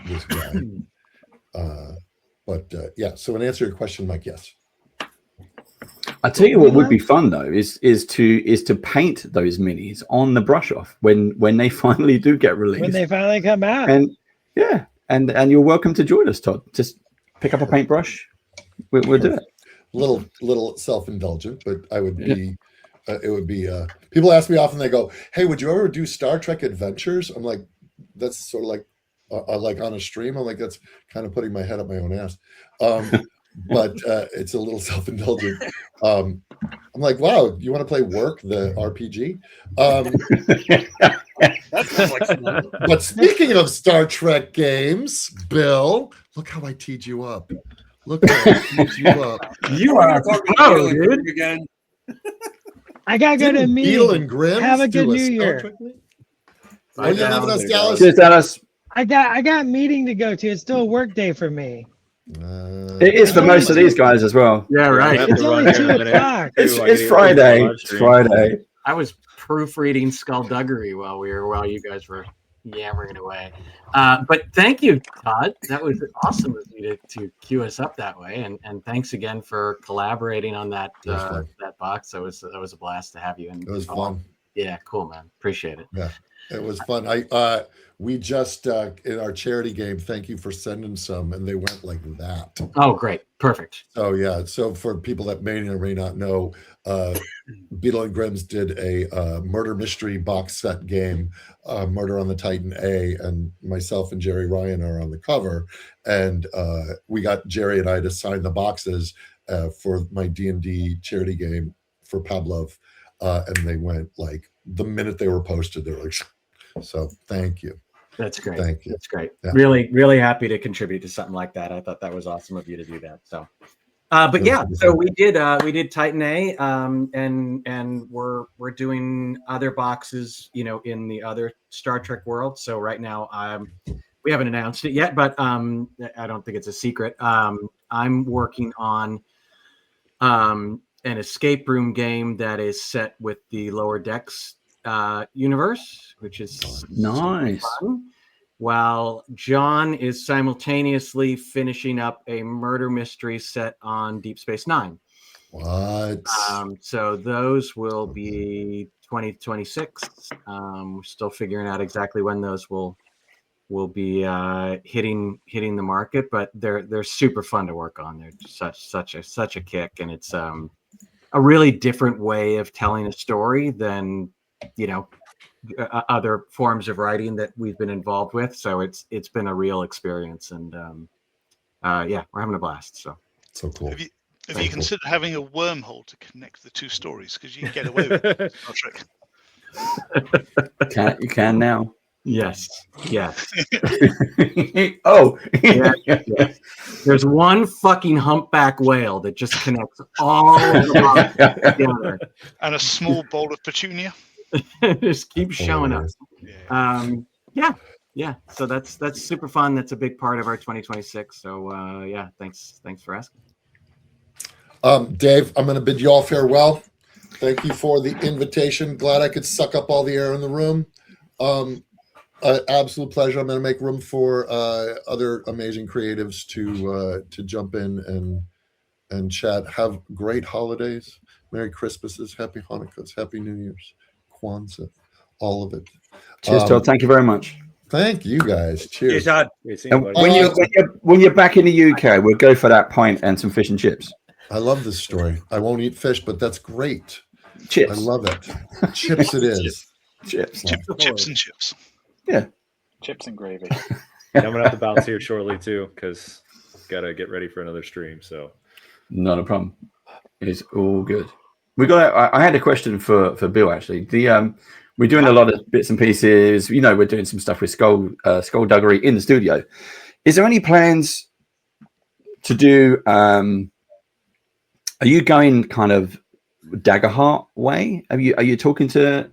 this guy. So in answer to your question, Mike, yes. I tell you what would be fun though is to paint those minis on the brush off when they finally do get released. When they finally come out. And and you're welcome to join us, Todd. Just pick up a paintbrush. We'll do it. Little self-indulgent, but I would be. It would be. People ask me often. They go, "Hey, would you ever do Star Trek Adventures?" I'm like, that's sort of like on a stream. I'm like, that's kind of putting my head up my own ass. But it's a little self-indulgent. I'm like, wow, you want to play Work, the RPG? That sounds like fun. But speaking of Star Trek games, Bill, look how I teed you up. Look how I teed you up. You are a dude. Again. I gotta go to a meeting. beadleandgrimms. Have a good New Year. Oh, you live in us, Dallas? Cheers, Dallas. I got a meeting to go to. It's still a work day for me. It is for most of these guys as well. Yeah, right. It's only 2 o'clock. It's Friday. It's Friday. I was proofreading Skullduggery while you guys were yammering away. But thank you, Todd. That was awesome of you to cue us up that way. And thanks again for collaborating on that box. That was a blast to have you. And it was fun. Yeah, cool, man. Appreciate it. Yeah, it was fun. We just in our charity game, thank you for sending some, and they went like that. Oh, great. Perfect. Oh yeah. So for people that may or may not know, Beadle and Grimms did a murder mystery box set game, Murder on the Titan A, and myself and Jerry Ryan are on the cover, and we got Jerry and I to sign the boxes for my D&D charity game for Pavlov, and they went like the minute they were posted, they were like, so thank you. That's great. Thank you. That's great. Yeah. Really, really happy to contribute to something like that. I thought that was awesome of you to do that. So, but yeah, so we did Titan A, and we're doing other boxes, in the other Star Trek world. So right now, we haven't announced it yet, but I don't think it's a secret. I'm working on an escape room game that is set with the Lower Decks universe, which is nice. Fun, while John is simultaneously finishing up a murder mystery set on Deep Space Nine. What? So those will be 2026. We're still figuring out exactly when those will be hitting the market, but they're super fun to work on. They're such a kick, and it's a really different way of telling a story than other forms of writing that we've been involved with. So it's been a real experience, and we're having a blast. So cool. Have you considered having a wormhole to connect the two stories? Because you can get away with it. Star Trek. You can now. Yes. Oh. Yes. There's one fucking humpback whale that just connects all of the boxes together. And a small bowl of petunia. Just keep showing up. So that's super fun. That's a big part of our 2026. So thanks for asking. Dave, I'm going to bid you all farewell. Thank you for the invitation. Glad I could suck up all the air in the room. Absolute pleasure. I'm going to make room for other amazing creatives to jump in and chat. Have great holidays. Merry Christmases, Happy Hanukkahs, Happy New Year's, Kwanzaa, all of it. Cheers, Todd. Thank you very much. Thank you guys. Cheers. Todd. When you're back in the UK, we'll go for that pint and some fish and chips. I love this story. I won't eat fish, but that's great. Chips. I love it. Chips it is. Chips and chips. Yeah. Chips and gravy. I'm gonna have to bounce here shortly too, because gotta get ready for another stream. So not a problem. It's all good. I had a question for Bill actually. We're doing a lot of bits and pieces. We're doing some stuff with skullduggery in the studio. Is there any plans to do? Are you going kind of Daggerheart way? Are you talking to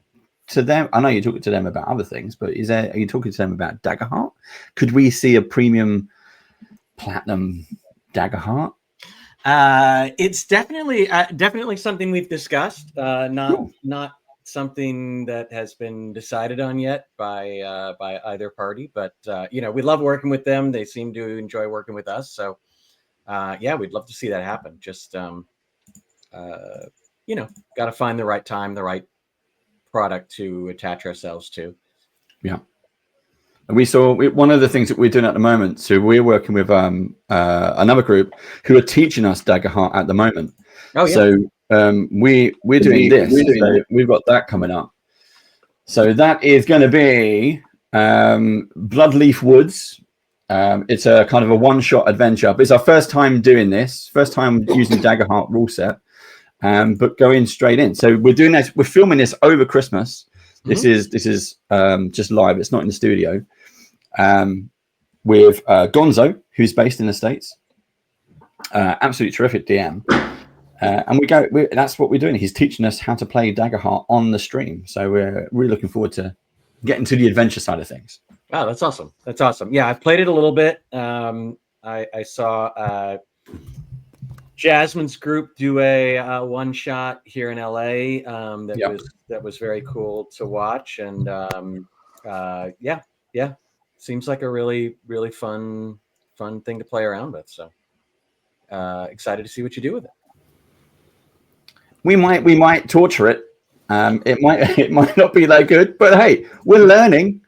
them? I know you're talking to them about other things, but are you talking to them about Daggerheart? Could we see a premium platinum Daggerheart? It's definitely something we've discussed. Not something that has been decided on yet by either party, but we love working with them. They seem to enjoy working with us. So we'd love to see that happen. Just got to find the right time, the right product to attach ourselves to. Yeah. And we saw one of the things that we're doing at the moment. So we're working with another group who are teaching us Daggerheart at the moment. Oh yeah. So we're doing this. So we've got that coming up. So that is going to be Bloodleaf Woods. It's a kind of a one-shot adventure. But it's our first time doing this. First time using Daggerheart rule set. But going straight in. So we're doing this. We're filming this over Christmas. This is just live. It's not in the studio. With Gonzo, who's based in the States. Absolutely terrific DM. And that's what we're doing. He's teaching us how to play Daggerheart on the stream. So we're really looking forward to getting to the adventure side of things. Wow, that's awesome. That's awesome. Yeah, I've played it a little bit. I saw Jasmine's group do a one shot here in LA. That was very cool to watch, and seems like a really really fun thing to play around with. So excited to see what you do with it. We might torture it. It might not be that good, but hey, we're learning.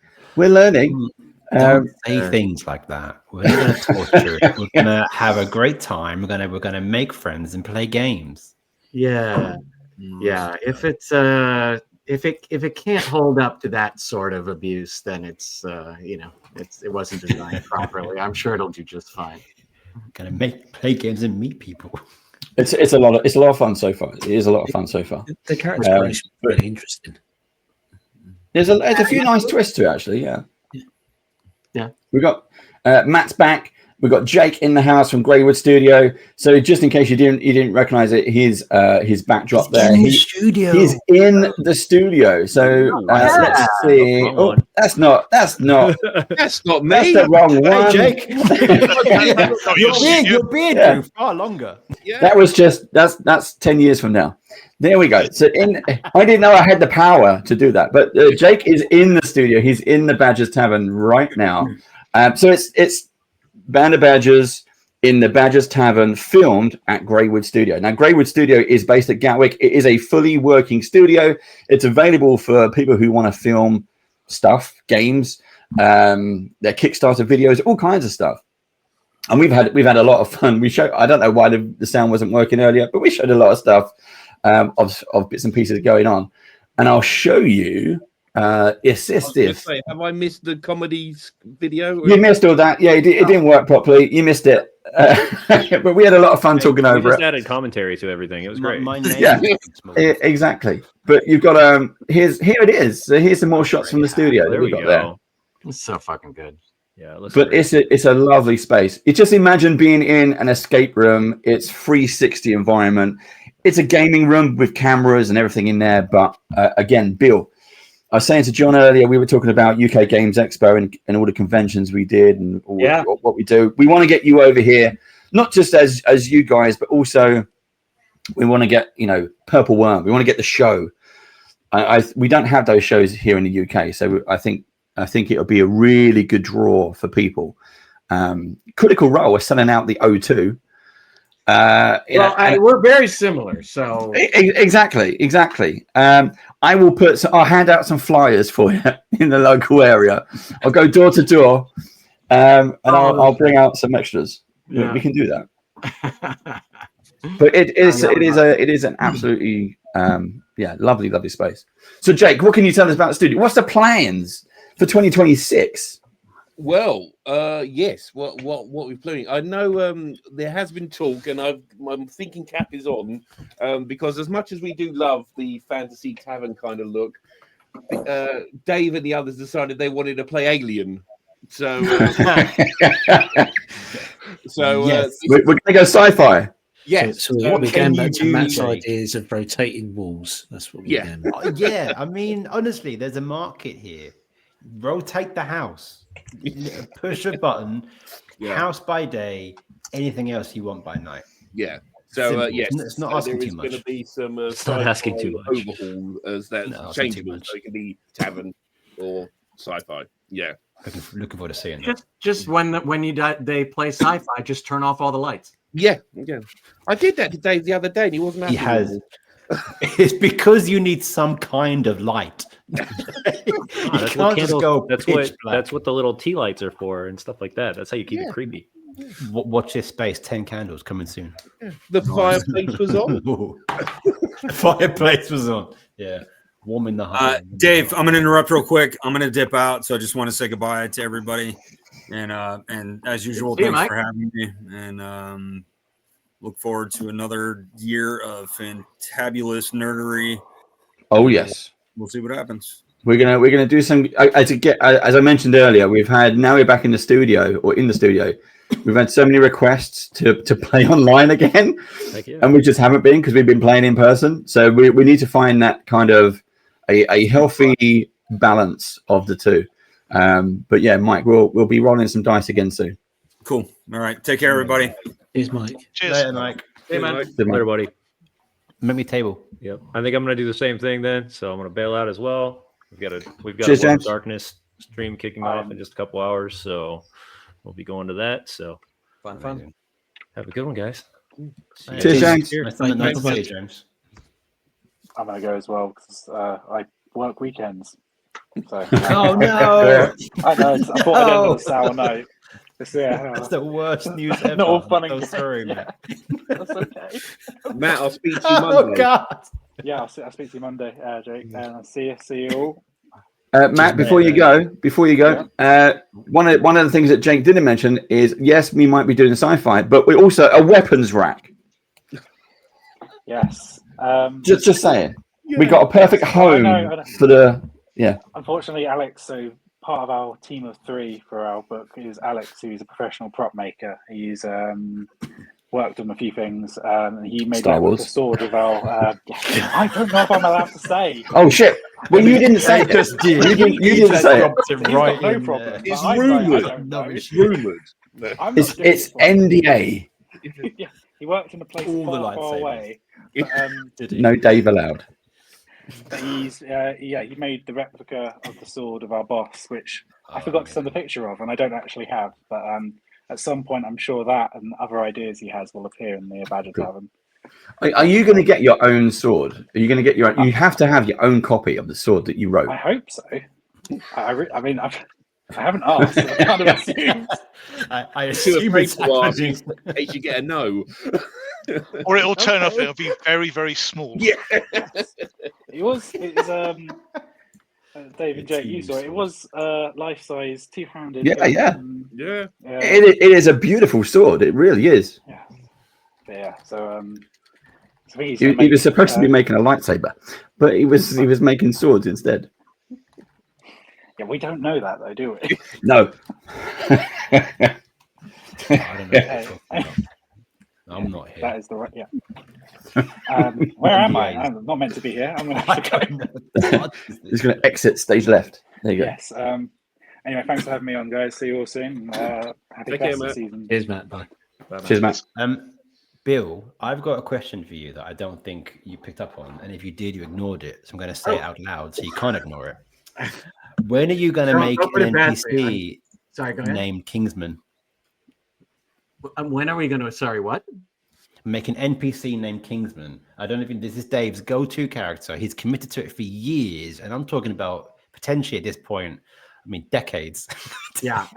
Don't say things like that. We're not going to torture it. We're going to have a great time. We're going to make friends and play games. Yeah. If it can't hold up to that sort of abuse, then it wasn't designed properly. I'm sure it'll do just fine. Going to play games and meet people. It's a lot of fun so far. It is a lot of fun so far. The character creation is really interesting. There's a few nice twists to it, actually. Yeah. We got Matt's back. We've got Jake in the house from Greywood Studio. So just in case you didn't recognize it, his backdrop there. He's in the studio. So let's see. Oh, that's not That's not me. That's the wrong one. Jake. Your beard grew far longer. Yeah. That was that's 10 years from now. There we go. So I didn't know I had the power to do that, but Jake is in the studio. He's in the Badgers Tavern right now. So it's Band of Badgers in the Badgers Tavern, filmed at Greywood Studio. Now, Greywood Studio is based at Gatwick. It is a fully working studio. It's available for people who want to film stuff, games, their Kickstarter videos, all kinds of stuff. And we've had a lot of fun. We showed, I don't know why the sound wasn't working earlier, but we showed a lot of stuff of bits and pieces going on. And I'll show you assistive. Say, have I missed the comedy video? You missed all that. Yeah, it didn't work properly. You missed it. But we had a lot of fun talking over just it. added commentary to everything. It was great. Yeah, exactly. But you've got here it is. So here's some more shots from the studio that we got there. It's so fucking good. Yeah, but it's a lovely space. You just imagine being in an escape room. It's 360 environment. It's a gaming room with cameras and everything in there. But again, Bill, I was saying to John earlier, we were talking about UK Games Expo and all the conventions we did and what we do. We want to get you over here, not just as you guys, but also we want to get, Purple Worm. We want to get the show. We don't have those shows here in the UK, so I think it'll be a really good draw for people. Critical Role is selling out the O2. We're very similar, so exactly. I'll hand out some flyers for you in the local area. I'll go door to door, and I'll bring out some extras. Yeah. We can do that. But it is an absolutely lovely space. So Jake, what can you tell us about the studio? What's the plans for 2026? Well, yes. What we're planning. I know there has been talk, and I'm thinking cap is on, because as much as we do love the fantasy tavern kind of look, Dave and the others decided they wanted to play Alien. So, yes. We're going to go sci-fi. Yes. So we're going back to Matt's ideas of rotating walls. That's what we're doing. Yeah, I mean, honestly, there's a market here. Rotate the house. Push a button. House by day. Anything else you want by night. Yeah. So yes, it's not asking too much. There is going to be some it's not asking too much overhaul as that changeable. So it can be tavern or sci-fi. Yeah. Looking forward to seeing that. Just when they play sci-fi, just turn off all the lights. Yeah. I did that to Dave the other day, and he wasn't happy. He has. It's because you need some kind of light. That's what the little tea lights are for and stuff like that. That's how you keep it creepy. Watch this space. 10 candles coming soon. Yeah. The fireplace was on. The fireplace was on. Yeah. Warm in the heart. Dave, I'm going to interrupt real quick. I'm going to dip out, so I just want to say goodbye to everybody. And as usual, thanks for having me. And look forward to another year of fantabulous nerdery. Oh yes, we'll see what happens. We're gonna do some. As I mentioned earlier, now we're back in the studio. We've had so many requests to play online again, and we just haven't been because we've been playing in person. So we need to find that kind of a healthy balance of the two. But yeah, Mike, we'll be rolling some dice again soon. Cool. All right. Take care, everybody. Cheers, Mike. Cheers. Later, Mike. Hey, man. Later, buddy. Make me table. Yep. I think I'm gonna do the same thing then. So I'm gonna bail out as well. We've got Cheers, a World of Darkness stream kicking off in just a couple hours, so we'll be going to that. So fun. Have a good one, guys. Cheers, James. Nice to see you, James. I'm gonna go as well because I work weekends. So, oh no! I know. I thought I'd end on a sour note. That's the worst news ever. Not all fun and games. Sorry, Matt. That's okay. Matt, I'll speak to you Monday. Oh God! Yeah, I'll speak to you Monday, Jake. And see you all. Matt, before you go, one of the things that Jake didn't mention is yes, we might be doing sci-fi, but we're also a weapons rack. Yes. Just saying, we got a perfect home for the. Yeah. Unfortunately, Alex, so part of our team of 3 for our book is Alex, who's a professional prop maker. He's worked on a few things. He made the sword of our. I don't know if I'm allowed to say. Oh shit! Well, you didn't say it. You didn't say it. Right no problem. It's rumored. It's rumored. It's NDA. Yeah, he worked in a place far away. But, no Dave allowed. He's he made the replica of the sword of our boss, which I forgot to send a picture of, and I don't actually have. But at some point, I'm sure that and other ideas he has will appear in the Badger Tavern. Are you going to get your own sword? Are you going to get your own? You have to have your own copy of the sword that you wrote. I hope so. I mean, I haven't asked. I kind of assumed. I Assume assume it's it's happening. happening. In case you get a no. Or it'll turn up and it'll be very, very small. Yeah. It was David J. You saw it. It was life-size, two-handed. Yeah. Yeah. It is a beautiful sword. It really is. Yeah. So He was supposed to be making a lightsaber, but he was making swords instead. Yeah, we don't know that though, do we? No. I don't know. I'm not here. That is the right. Yeah. Where am I? I'm not meant to be here. I'm going to have to go. He's going to exit stage left. There you go. Yes. Anyway, thanks for having me on, guys. See you all soon. Happy festive season. Cheers, Matt. Bye. Cheers, Matt. Bill, I've got a question for you that I don't think you picked up on, and if you did, you ignored it. So I'm going to say it out loud, so you can't ignore it. When are you going to make an NPC named Kingsman? When are we going to? Sorry, what? Make an NPC named Kingsman. I don't even. This is Dave's go-to character. He's committed to it for years, and I'm talking about potentially at this point. I mean, decades. Yeah.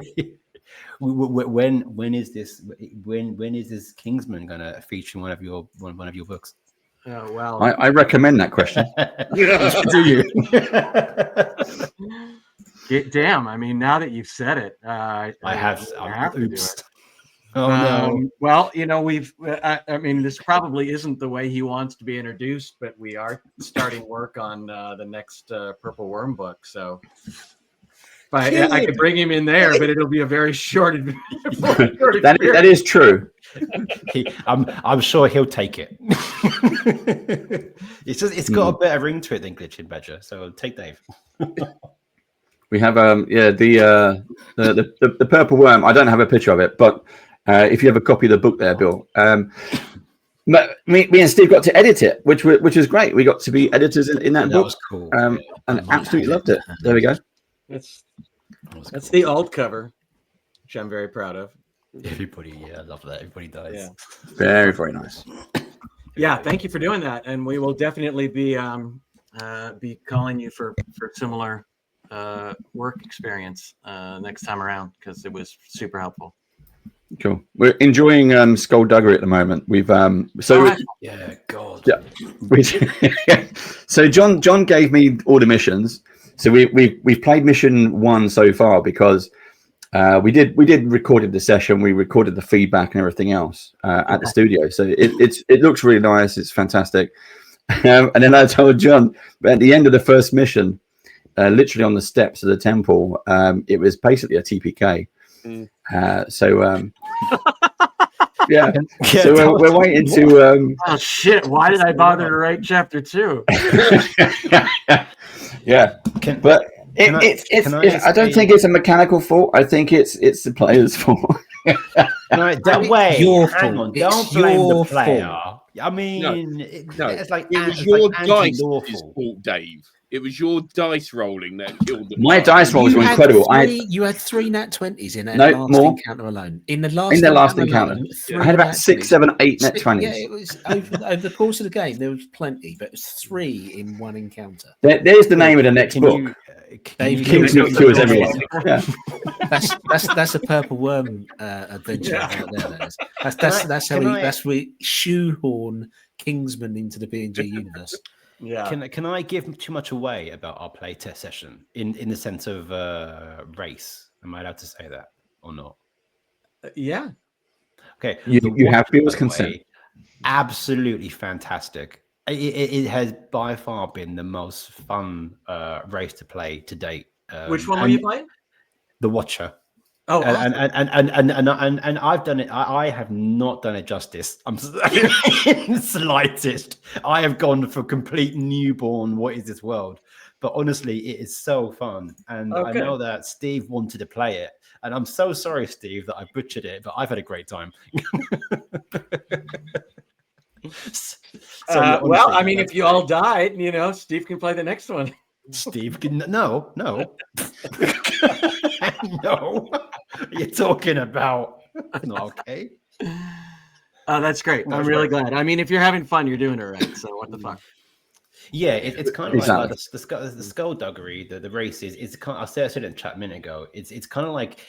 When is this? When is this Kingsman going to feature in one of your books? Oh well. I recommend that question. Do you? Damn. I mean, now that you've said it, I have to do it. Oh no. Well, we've. I mean, this probably isn't the way he wants to be introduced, but we are starting work on the next Purple Worm book. So, I could bring him in there, but it'll be a very short. That is true. I'm sure he'll take it. It's got a better ring to it than Glitching Badger. So take Dave. We have the Purple Worm. I don't have a picture of it, but if you have a copy of the book there, Bill. But me and Steve got to edit it, which was great. We got to be editors in that book. That was cool. And absolutely loved it. There we go. That's the alt cover, which I'm very proud of. Everybody, I love that. Everybody does. Yeah. Very, very nice. Yeah, thank you for doing that, and we will definitely be calling you for similar work experience next time around because it was super helpful. Cool. We're enjoying Skullduggery at the moment. We've yeah, God. Yeah. So John gave me all the missions. So we've played mission 1 so far because we recorded the session, we recorded the feedback and everything else at the studio. So it looks really nice. It's fantastic. And then I told John at the end of the first mission, literally on the steps of the temple, it was basically a TPK. Yeah. So we're waiting to. Oh shit! Why did I bother to write chapter 2? Yeah, but I don't think it's a mechanical fault. I think it's the player's fault. That way, your hang fault. on, don't blame the player. I mean, it's like it was your dice's fault, Dave. It was your dice rolling that killed them. My dice rolls were incredible. You had 3 nat 20s in No, last more. encounter alone. In the last encounter, alone, I had about 6, 7, 8 net 20s. Yeah, it was over the course of the game. There was plenty, but it was 3 in one encounter. There's the name of the next book. Kingsman cures everyone. Yeah. That's a Purple Worm adventure out there. That's we shoehorn Kingsman into the B&G universe. Yeah. Can I give too much away about our playtest session in the sense of race? Am I allowed to say that or not? Yeah. Okay. You have Bill's consent. Absolutely fantastic. It has by far been the most fun race to play to date. Which one were you playing? The Watcher. Oh, awesome. and I've done it. I have not done it justice. I'm slightest. I have gone for complete newborn. What is this world? But honestly, it is so fun, and I know that Steve wanted to play it, and I'm so sorry, Steve, that I butchered it. But I've had a great time. Well, I mean, if you all died, Steve can play the next one. Steve can no. No, you're talking about Not okay. Oh, that's great. I'm really glad. I mean, if you're having fun, you're doing it right. So what the fuck? Yeah, it's kind of Exactly. like the skullduggery, the races. It's kind of, I said it in the chat a minute ago. It's kind of like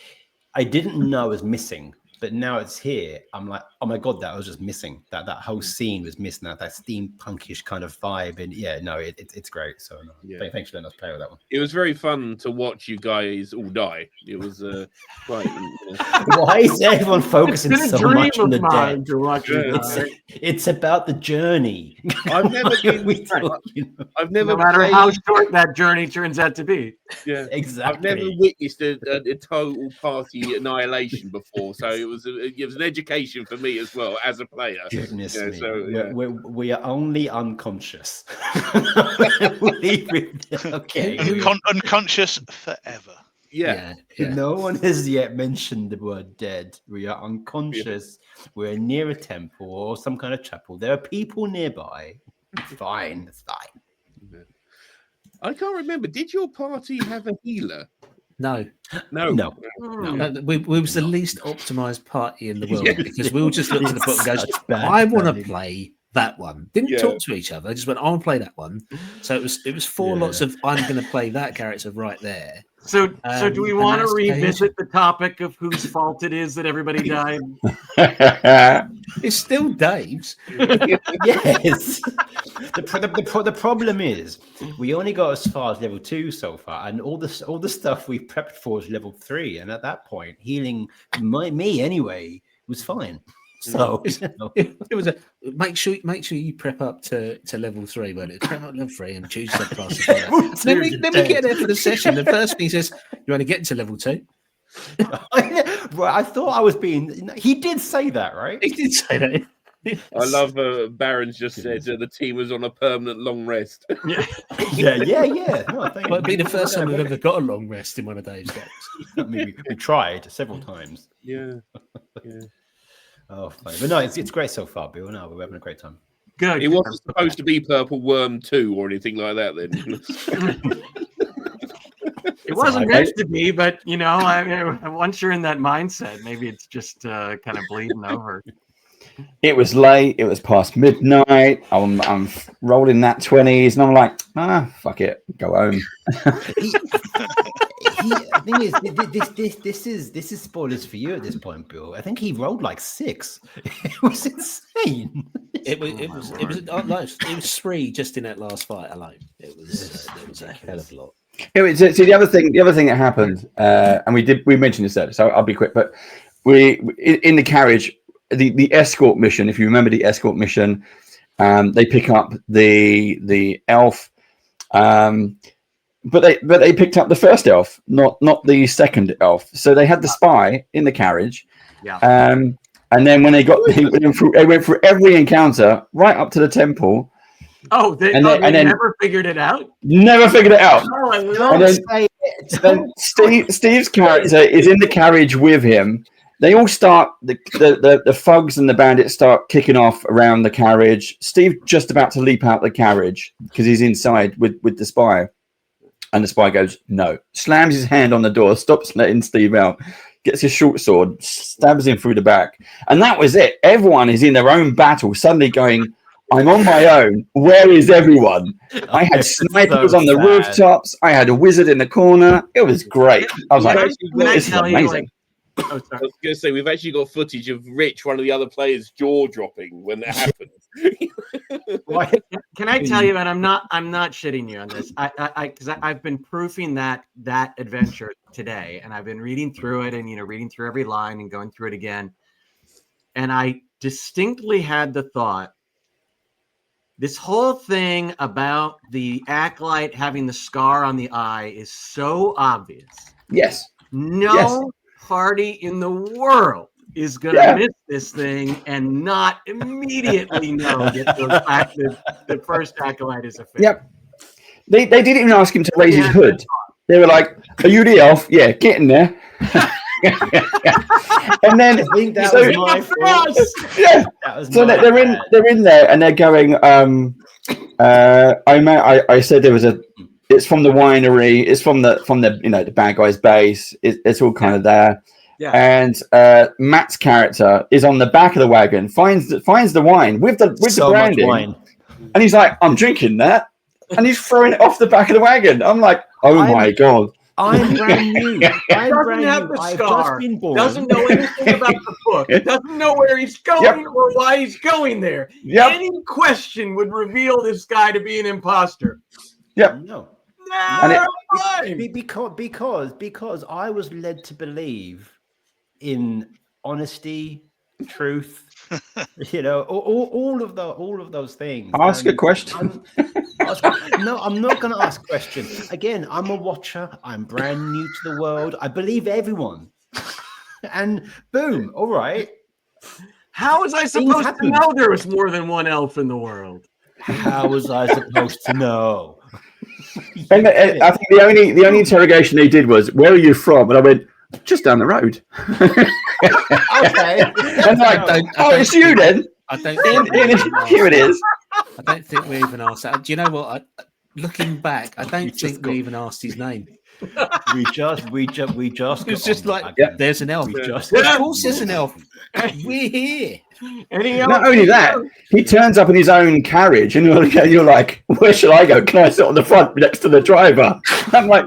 I didn't know it was missing, but now it's here. I'm like, oh my god, that was just missing. That whole scene was missing. That steampunkish kind of vibe, and yeah, no, it's great. So thanks for letting us play with that one. It was very fun to watch you guys all die. It was quite. Why is everyone focusing It's been a so dream much on the of mine dead? to watch you die. It's about the journey. I've never been. I've never. No matter played, how short that journey turns out to be. Yeah, exactly. I've never witnessed a total party annihilation before, so it was an education for me as well as a player. Goodness me, so, we are only unconscious. Okay, unconscious forever. Yeah. No one has yet mentioned the word dead. We are unconscious. We're near a temple or some kind of chapel. There are people nearby. It's fine. It's fine. I can't remember. Did your party have a healer? No. We was the least optimized party in the world because we all just looked at the book and goes, I want to play that one. Didn't talk to each other. Just went, I want to play that one. So it was four lots of I'm going to play that character right there. So do we want to revisit the topic of whose fault it is that everybody died? It's still Dave's. Yes. The problem is we only got as far as level 2 so far, and all the stuff we prepped for is level 3, and at that point, healing me anyway was fine. So it was a make sure you prep up to level 3, won't it? Prep up level 3 and choose subclass. then we get there for the session. The first thing he says, "You want to get into level 2?" Right, I thought I was being. He did say that, right? He did say that. I love Baron's just said the team was on a permanent long rest. Yeah. No, it'd be the first time we've ever got a long rest in one of Dave's games. I mean, we tried several times. Yeah. Oh, funny. But no, it's great so far, Bill. No, we're having a great time. Good. It wasn't supposed to be Purple Worm 2 or anything like that then. It wasn't meant to be, but once you're in that mindset, maybe it's just kind of bleeding over. It was late. It was past midnight. I'm rolling that 20s, and I'm like, fuck it, go home. The thing is, this is spoilers for you at this point, Bill. I think he rolled like 6. It was insane. It was 3 just in that last fight alone. It was a hell of a lot. See, the other thing that happened, and we mentioned this earlier, so I'll be quick. But we in the carriage, the escort mission. If you remember the escort mission, they pick up the elf, but they picked up the first elf, not the second elf. So they had the spy in the carriage, and then when they went through every encounter right up to the temple. Oh, they never figured it out? Never figured it out. Oh, and then Steve's character is in the carriage with him. They all start, the thugs and the bandits start kicking off around the carriage. Steve just about to leap out the carriage because he's inside with the spy. And the spy goes, no. Slams his hand on the door, stops letting Steve out, gets his short sword, stabs him through the back. And that was it. Everyone is in their own battle, suddenly going, I'm on my own. Where is everyone? I had snipers on the rooftops. I had a wizard in the corner. It was great. I was like, this is amazing. I was going to say, we've actually got footage of Rich, one of the other players, jaw dropping when that happened. Can I tell you, and I'm not shitting you on this, because I've been proofing that adventure today, and I've been reading through it and reading through every line and going through it again, and I distinctly had the thought, this whole thing about the acolyte having the scar on the eye is so obvious. Yes. No party in the world is going to miss this thing and not immediately know that the first acolyte is a fake. Yep. They didn't even ask him to raise his hood. They were like, are you the elf? Yeah, get in there. And then I think that was my fault. Yeah. So they're in there and they're going, I said there was it's from the winery, it's from the the bad guy's base, it's all kind of there. Yeah. And Matt's character is on the back of the wagon, finds the wine with the So much branding, wine. and he's like, "I'm drinking that," and he's throwing it off the back of the wagon. I'm like, "Oh my god!" I'm brand new. I'm Doesn't brand have new. the I've scar. just been born. Doesn't know anything about the book. Doesn't know where he's going or why he's going there. Yep. Any question would reveal this guy to be an imposter. Yep. No. And Because I was led to believe in honesty, truth, all of those things. Ask a question. I'm not going to ask a question. Again, I'm a watcher. I'm brand new to the world. I believe everyone. And boom, all right. How was I supposed to know there was more than one elf in the world? How was I supposed to know? And I think the only interrogation they did was, "Where are you from?" And I went, "Just down the road." Okay. And like, "Oh, it's you then." I don't think Here it is. I don't think we even asked that. Do you know what? Looking back, I don't think we even asked his name. We just. It was just like, there's an elf. Of course, there's an elf. We're here. Not only that, he turns up in his own carriage, and you're like, "Where should I go? Can I sit on the front next to the driver?" I'm like,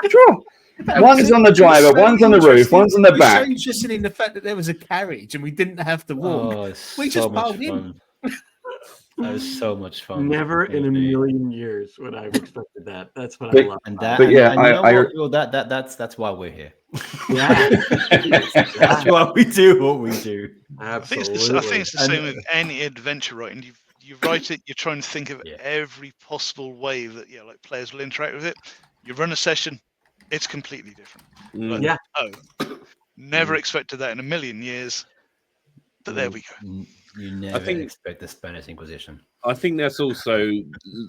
"Sure." One's on the driver, one's on the roof, one's on the back. So interested in the fact that there was a carriage and we didn't have to walk. Oh, we so just much piled in. fun. That was so much fun. Never in a million years would I have expected that. That's what But- I love. And about that, it. that's why we're here. Yeah. That's why we do what we do. I think it's the same with any adventure writing. You write it, you're trying to think of every possible way that like players will interact with it. You run a session, it's completely different. Like, Yeah. Never expected that in a million years. But there we go. You never expect the Spanish Inquisition. I think that's also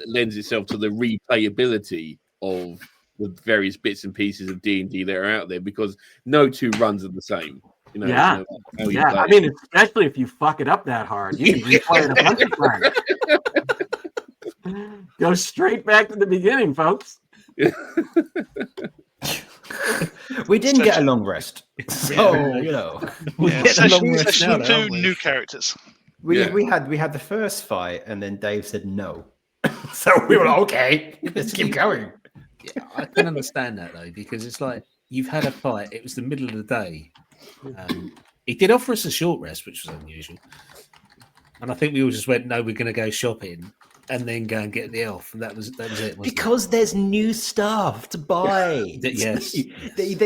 lends itself to the replayability of the various bits and pieces of D&D that are out there, because no two runs are the same. Yeah. How you Yeah. play I mean, especially if you fuck it up that hard, you can replay it a bunch of times. Go straight back to the beginning, folks. We didn't get a long rest, so we get a long rest Session now, 2, new characters. We had the first fight, and then Dave said no, so we were like, okay, let's keep going. Yeah, I can understand that though, because it's like you've had a fight. It was the middle of the day. He did offer us a short rest, which was unusual, and I think we all just went, "No, we're going to go shopping." And then go and get the elf, and that was it. Because there's new stuff to buy. Yes, there's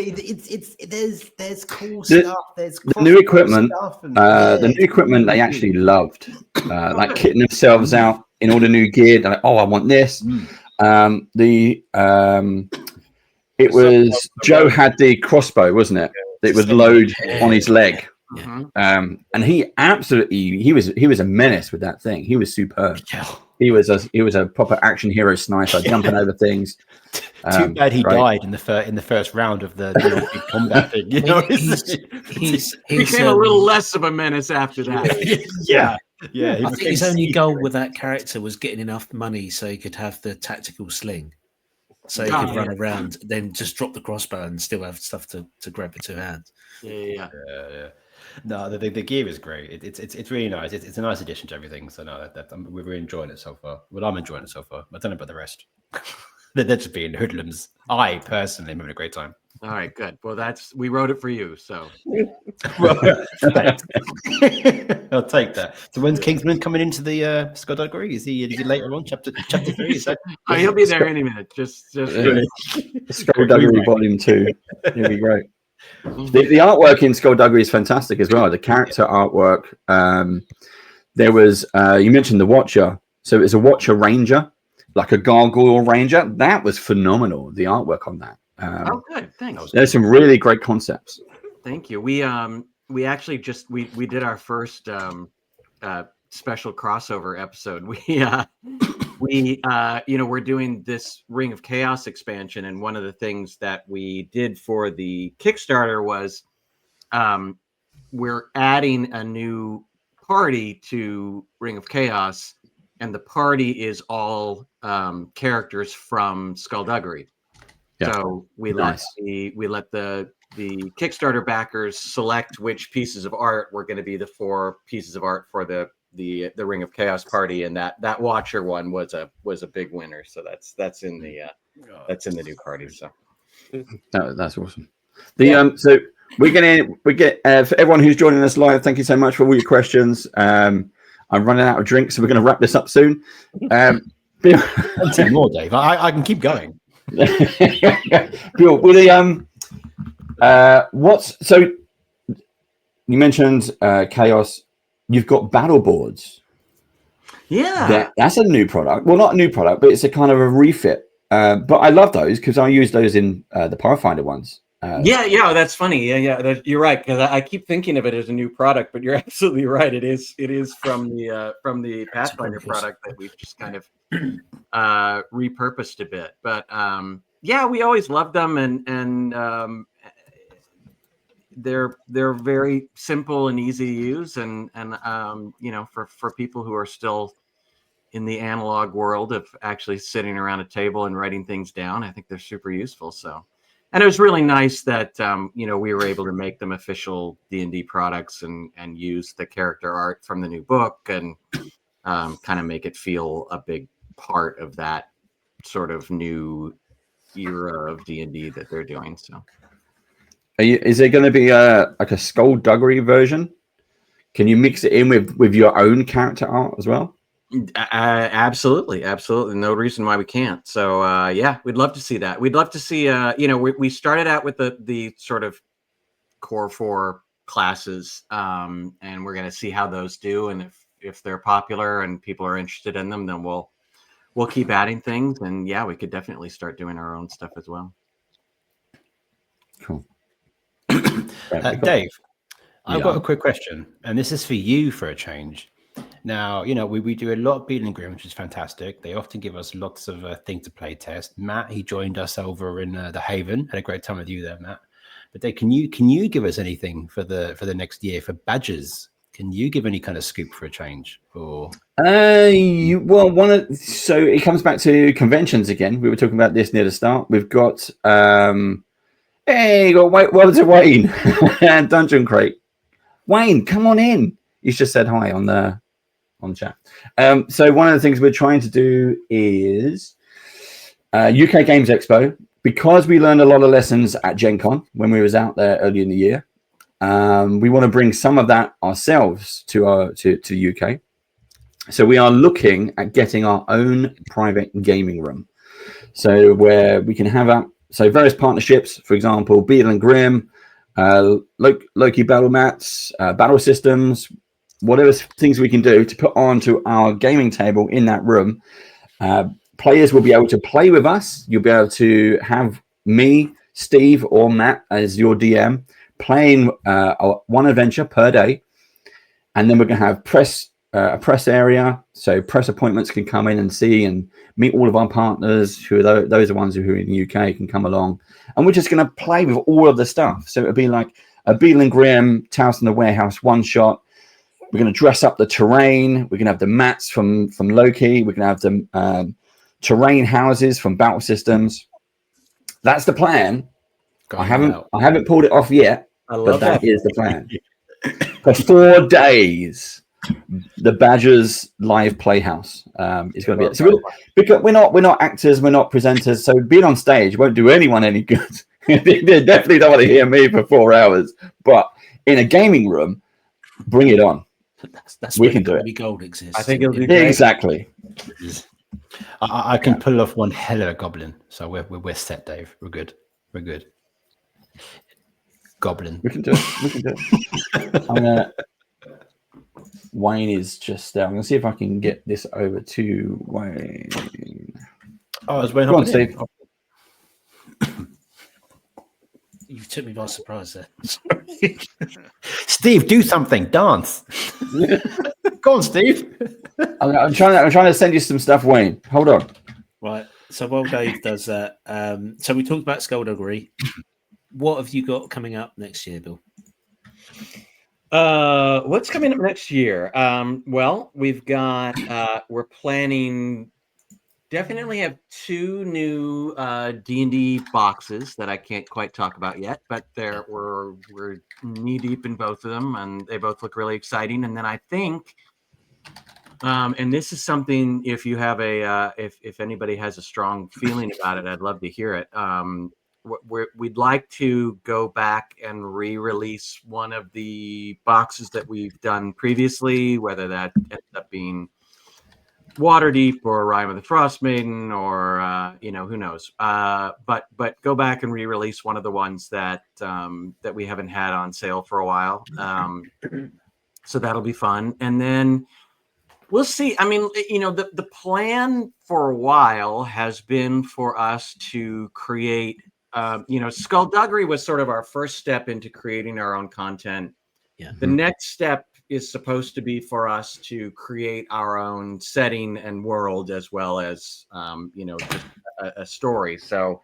cool The- stuff. There's The new equipment, stuff and the new equipment they actually loved, like kitting themselves out in all the new gear. They're like, "Oh, I want this." It was Joe had the crossbow, wasn't it? It was load on his leg. And he absolutely he was a menace with that thing. He was superb. He was a proper action hero sniper, jumping over things. Too bad he right. died in the first round of the big combat thing. He's became a little less of a menace after that. Yeah. I think his only goal with that character was getting enough money so he could have the tactical sling, so he could run around, then just drop the crossbow and still have stuff to grab with two hands. Yeah. No, the gear is great. It's really nice. It's a nice addition to everything. So no, we're really enjoying it so far. Well, I'm enjoying it so far. I don't know about the rest. They're just being hoodlums. I personally am having a great time. All right, good. Well, we wrote it for you, so I'll take that. So when's Kingsman coming into the Skullduggery? Is he later on, chapter 3? Is that... he'll be there any minute. Just Skullduggery Volume 2. It'll be great. The artwork in Skullduggery is fantastic as well. The character artwork. There was you mentioned the Watcher, so it's a Watcher Ranger, like a gargoyle ranger. That was phenomenal. The artwork on that. Good. Thanks. There's some really great concepts. Thank you. We actually just we did our first special crossover episode. We're doing this Ring of Chaos expansion, and one of the things that we did for the Kickstarter was we're adding a new party to Ring of Chaos, and the party is all characters from Skullduggery. Yeah. So we let the Kickstarter backers select which pieces of art were going to be the 4 pieces of art for the Ring of Chaos party, and that Watcher one was a big winner. So that's in the new party. So that's awesome. So we get for everyone who's joining us live, thank you so much for all your questions. I'm running out of drinks, so we're going to wrap this up soon. Plenty more, Dave. I can keep going. Bill, so you mentioned Chaos. You've got battle boards. Yeah, that's a new product. Well, not a new product, but it's a kind of a refit. But I love those because I use those in the Pathfinder ones. Yeah, that's funny. You're right, because I keep thinking of it as a new product, but you're absolutely right. It is from the Pathfinder product that we've just kind of repurposed a bit. But we always loved them, and they're very simple and easy to use, and for people who are still in the analog world of actually sitting around a table and writing things down, I think they're super useful. So. And it was really nice that we were able to make them official D&D products and use the character art from the new book and kind of make it feel a big part of that sort of new era of D&D that they're doing. So, is there going to be like a skullduggery version? Can you mix it in with your own character art as well? Absolutely. No reason why we can't. So we'd love to see that. We'd love to see we started out with the sort of core 4 classes, and we're going to see how those do, and if they're popular and people are interested in them, then we'll keep adding things, and we could definitely start doing our own stuff as well. Cool. Dave, I've got a quick question, and this is for you for a change. Now, we do a lot of Beadle and Grimms, which is fantastic. They often give us lots of things to play test. Matt, he joined us over in the Haven. Had a great time with you there, Matt. But Dave, can you give us anything for the next year for badges? Can you give any kind of scoop for a change? Or so it comes back to conventions again. We were talking about this near the start. We've got welcome to Wayne and Dungeon Crate. Wayne, come on in. He's just said hi on chat. So one of the things we're trying to do is UK Games Expo, because we learned a lot of lessons at Gen Con when we was out there early in the year. We want to bring some of that ourselves to UK. So we are looking at getting our own private gaming room. So where we can have various partnerships, for example, Beadle and Grimm, Loki battle mats, battle systems, whatever things we can do to put onto our gaming table in that room. Players will be able to play with us. You'll be able to have me, Steve, or Matt as your DM playing one adventure per day. And then we're going to have a press area. So press appointments can come in and see and meet all of our partners, who are those are ones who are in the UK, can come along. And we're just going to play with all of the stuff. So it'll be like a Beadle and Grimm, Tales in the Warehouse one-shot. We're going to dress up the terrain. We're going to have the mats from Loki. We're going to have the terrain houses from Battle Systems. That's the plan. I haven't pulled it off yet, but that is the plan. For 4 days, the Badgers live playhouse is going to be it. So because we're not actors, we're not presenters, so being on stage won't do anyone any good. They definitely don't want to hear me for 4 hours. But in a gaming room, bring it on. That's we can do it. Gold exists. I think it'll be great. Exactly. I can pull off one hell of a goblin, so we're set, Dave. We're good. Goblin. We can do it. Wayne is just there. I'm going to see if I can get this over to Wayne. Oh, it's Wayne. Go on, Steve. You took me by surprise there. Steve, do something. Dance. Go on, Steve. I'm trying to send you some stuff, Wayne. Hold on. Right. So while Dave does that, so we talked about skullduggery. What have you got coming up next year, Bill? What's coming up next year? Well, we've got we're planning definitely have 2 new D&D boxes that I can't quite talk about yet, but we're knee deep in both of them, and they both look really exciting. And then I think, and this is something, if you have if anybody has a strong feeling about it, I'd love to hear it. We'd like to go back and re-release one of the boxes that we've done previously, whether that ends up being Waterdeep or Rime of the Frost Maiden, or who knows. But go back and re-release one of the ones that we haven't had on sale for a while. So that'll be fun, and then we'll see. I mean, the plan for a while has been for us to create. Skullduggery was sort of our first step into creating our own content. Yeah. The next step is supposed to be for us to create our own setting and world, as well as just a story. So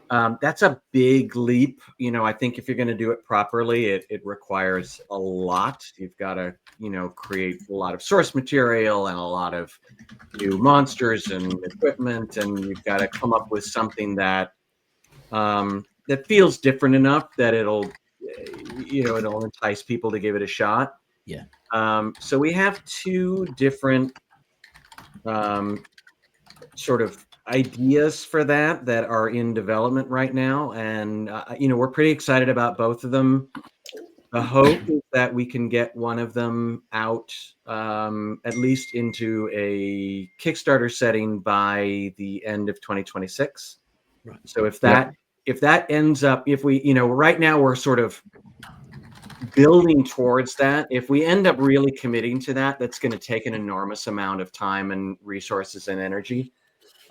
that's a big leap. I think if you're going to do it properly, it requires a lot. You've got to create a lot of source material and a lot of new monsters and equipment, and you've got to come up with something that feels different enough that it'll entice people to give it a shot. Yeah. So we have 2 different sort of ideas for that are in development right now, and we're pretty excited about both of them. The hope is that we can get one of them out at least into a Kickstarter setting by the end of 2026. Right. So if that ends up, if we, right now we're sort of building towards that. If we end up really committing to that, that's going to take an enormous amount of time and resources and energy.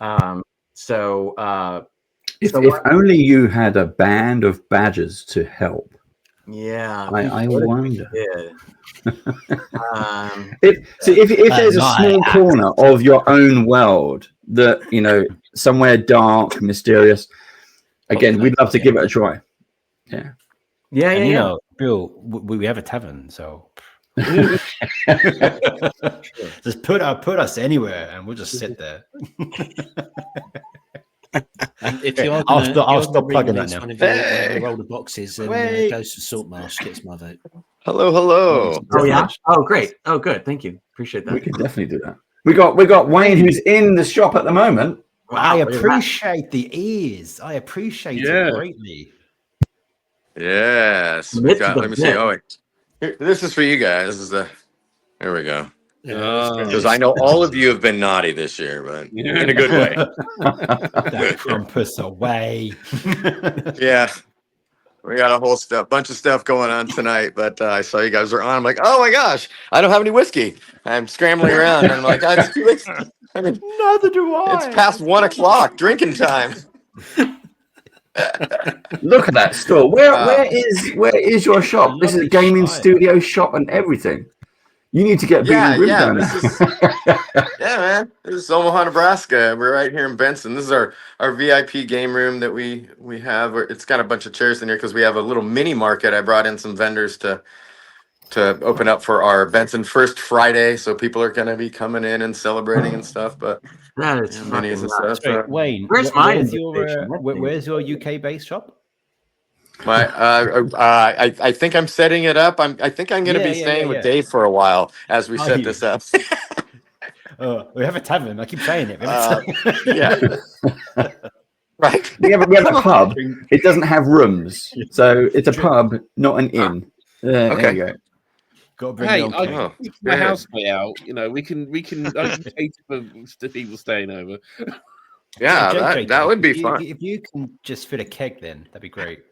If only you had a band of badgers to help. Yeah, I wonder. If there's a small corner of your own world that somewhere dark, mysterious, again, we'd love to give it a try. Yeah. And, Bill, we have a tavern, so just put us anywhere, and we'll just sit there. If you are I'll stop plugging that now. One of the roll the boxes, and Ghost of Saltmarsh gets my vote. Hello. Oh yeah. Oh great. Oh good. Thank you. Appreciate that. We can definitely do that. We got Wayne, who's in the shop at the moment. Wow, I appreciate the ears. I appreciate it greatly. Yes. Let me see. Oh, wait. Here, this is for you guys. This is there we go. Because I know all of you have been naughty this year, but in a good way. That compass away. Yeah. We got a bunch of stuff going on tonight, but I saw you guys were on. I'm like, oh my gosh, I don't have any whiskey. I'm scrambling around, and I'm like, neither do I. It's past 1 o'clock, drinking time. Look at that store. Where is your shop? This is a gaming studio shop and everything. You need to get down there. Yeah, man. This is Omaha, Nebraska. We're right here in Benson. This is our VIP game room that we have. It's got a bunch of chairs in here because we have a little mini market. I brought in some vendors to open up for our Benson First Friday, so people are going to be coming in and celebrating and stuff. But that is minis and stuff. Sorry, Wayne, where's your UK based shop? I think I'm setting it up. I think I'm going to be staying with Dave for a while as we set this up. We have a tavern. I keep saying it. Yeah. Right. We have a pub. It doesn't have rooms, so it's a pub, not an inn. There you go. Hey, I can keep my house out. We can cater for people staying over. Yeah, that would be fun. If you can just fit a keg, then that'd be great.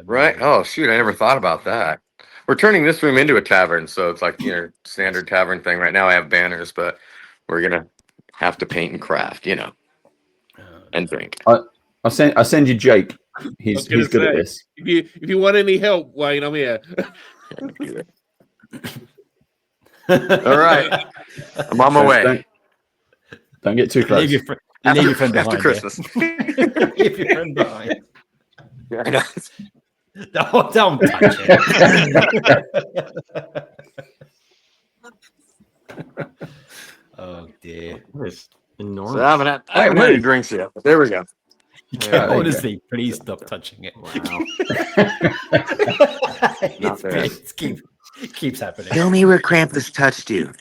Right. Oh shoot, I never thought about that. We're turning this room into a tavern, so it's like standard tavern thing. Right now I have banners, but we're gonna have to paint and craft, and drink. I'll send you Jake. He's good at this. If you want any help, Wayne, I'm here. All right, I'm on my way. Don't get too close. Leave your friend behind. After Christmas. Leave your friend behind. Very nice. Don't touch it. Oh dear. That is So enormous. I haven't had any drinks yet, but there we go. Honestly, please stop touching it. Wow. Not there. It keeps happening. Tell me where Krampus touched you.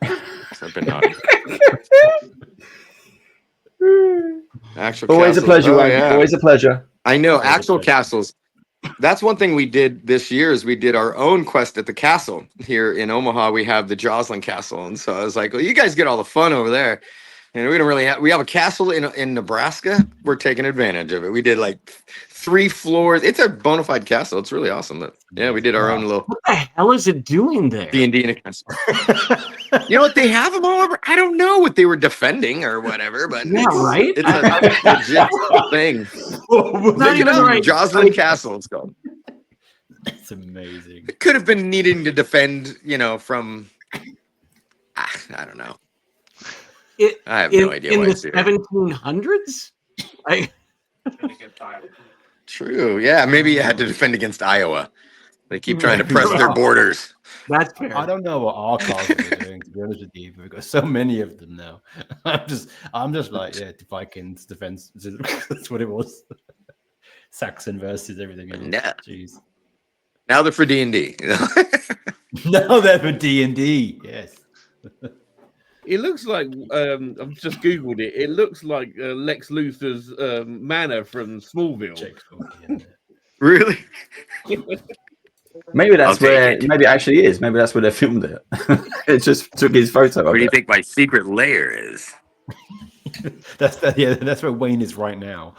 I've been naughty. Actual Always a castles. pleasure, Oh, Wayne. yeah. Always a pleasure. I know. Actual castles. That's one thing we did this year is we did our own quest at the castle here in Omaha. We have the Joslin Castle, and so I was like, "Well, you guys get all the fun over there." And we don't really have. We have a castle in Nebraska. We're taking advantage of it. We did like 3 floors. It's a bona fide castle. It's really awesome. Yeah, we did our own little. What the hell is it doing there? D&D in a castle. You know what? They have them all over. I don't know what they were defending or whatever, but Yeah, right? It's a legit thing. Not even right. Joslin Castle, it's called. It's amazing. It could have been needing to defend, from. I don't know. I have no idea in why the it's here. 1700s. True. Yeah, maybe you had to defend against Iowa. They keep trying to press their borders. That's fair. I don't know what our castles are doing, to be honest with you. We've got so many of them now. I'm just like, yeah, the Vikings defense. That's what it was. Saxon versus everything else. Yeah. Jeez. Now they're for D&D. Now they're for D&D. Yes. It looks like I've just googled it. It looks like Lex Luthor's manor from Smallville. Really? Maybe that's where. Maybe it actually is. Maybe that's where they filmed it. It just took his photo. Where do you think my secret lair is? That's where Wayne is right now.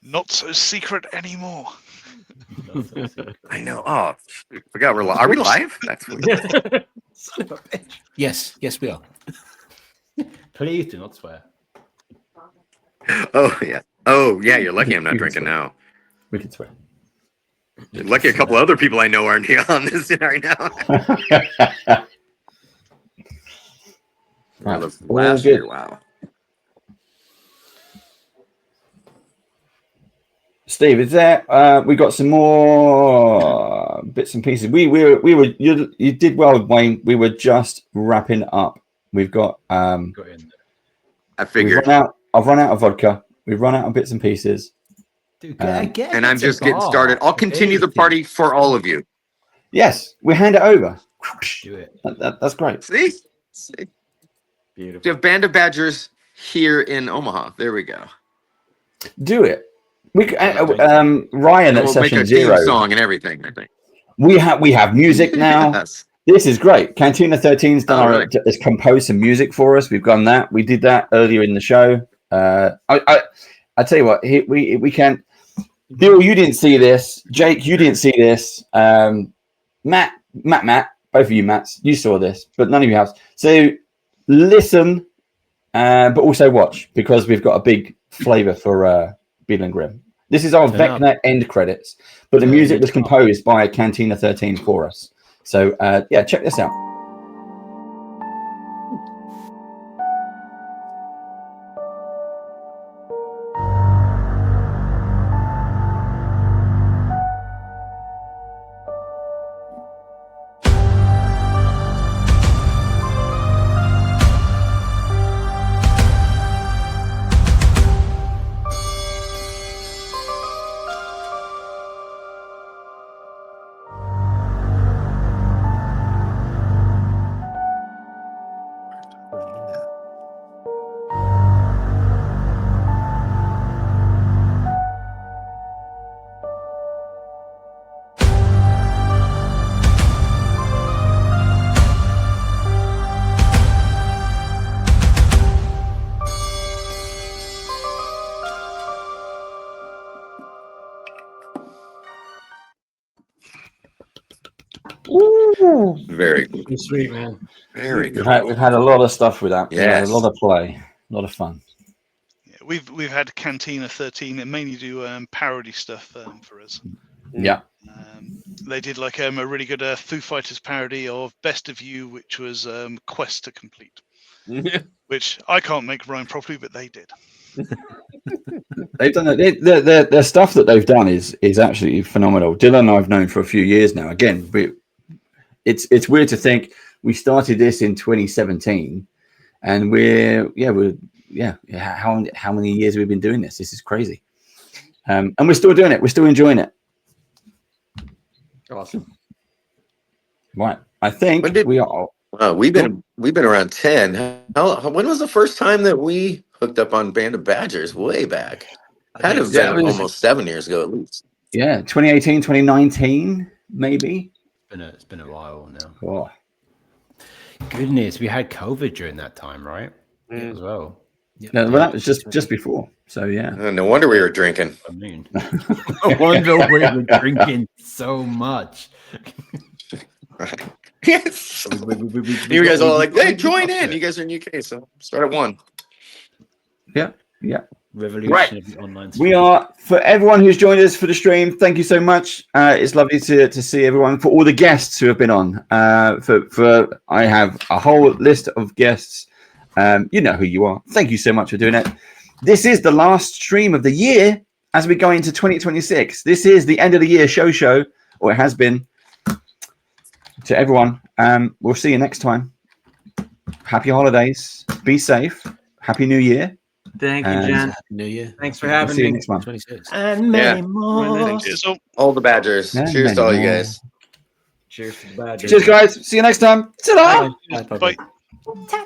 Not so secret anymore. I know. Oh, shoot. Forgot are we live? That's weird. Son of a bitch. Yes, we are. Please do not swear. Oh yeah. You're lucky I'm not drinking now. We can swear. You're lucky a couple other people I know aren't here on this right now. Last year, wow. Steve, is there? We got some more bits and pieces. We were. You did well, Wayne. We were just wrapping up. We've got. I figured. I've run out of vodka. We've run out of bits and pieces. Dude, and I'm just getting started. I'll continue the party for all of you. Yes, we hand it over. Do it. That's great. See? Beautiful. We have Band of Badgers here in Omaha. There we go. Do it. We Ryan at We'll Session make a Zero. theme song and everything. I think We have music now. Yes. This is great. Cantina 13's done has composed some music for us. We've done that. We did that earlier in the show. I tell you what, we can. Bill, you didn't see this. Jake, you didn't see this. Matt, both of you Matts, you saw this, but none of you have. So listen, but also watch because we've got a big flavor for Beadle and Grimm. This is our Vecna end credits, but the music was composed by Cantina 13 for us. So yeah, check this out. Ooh. Very good. Sweet, man. Very good. We've had a lot of stuff with that. Yes. A lot of play, a lot of fun. Yeah, we've had Cantina 13 and mainly do parody stuff for us. Yeah. They did like a really good Foo Fighters parody of Best of You, which was Quest to Complete, which I can't make rhyme properly, but they did. They've done it. The stuff that they've done is absolutely phenomenal. Dylan I've known for a few years now. Again, it's weird to think we started this in 2017, and how many years have we been doing this? This is crazy, and we're still doing it. We're still enjoying it. Awesome. Right, I think we are. We've been around 10. When was the first time that we hooked up on Band of Badgers? Way back. Had to have been almost 7 years ago at least. Yeah, 2018, 2019, maybe. It's been a while now. Oh. Goodness, we had COVID during that time, right? Yeah. As well. No, well, that was just before. So yeah. No wonder we were drinking. I mean, no wonder we were drinking so much. Yes. You guys all like, hey, join in. You guys are in UK, so start at 1. Yeah. Revolution Right. of the online We are, for everyone who's joined us for the stream, thank you so much. It's lovely to see everyone. For all the guests who have been on, I have a whole list of guests. You know who you are. Thank you so much for doing it. This is the last stream of the year as we go into 2026. This is the end of the year show, or it has been. To everyone, we'll see you next time. Happy holidays. Be safe. Happy New Year. Thank you, Jen. Happy New Year. Thanks for We'll having see you me. next month. 26. And many more. Cheers, All the Badgers. Yeah, Cheers to all you many more. guys. Cheers to the Badgers. Cheers, guys. See you next time. Ta-da! Bye. Bye.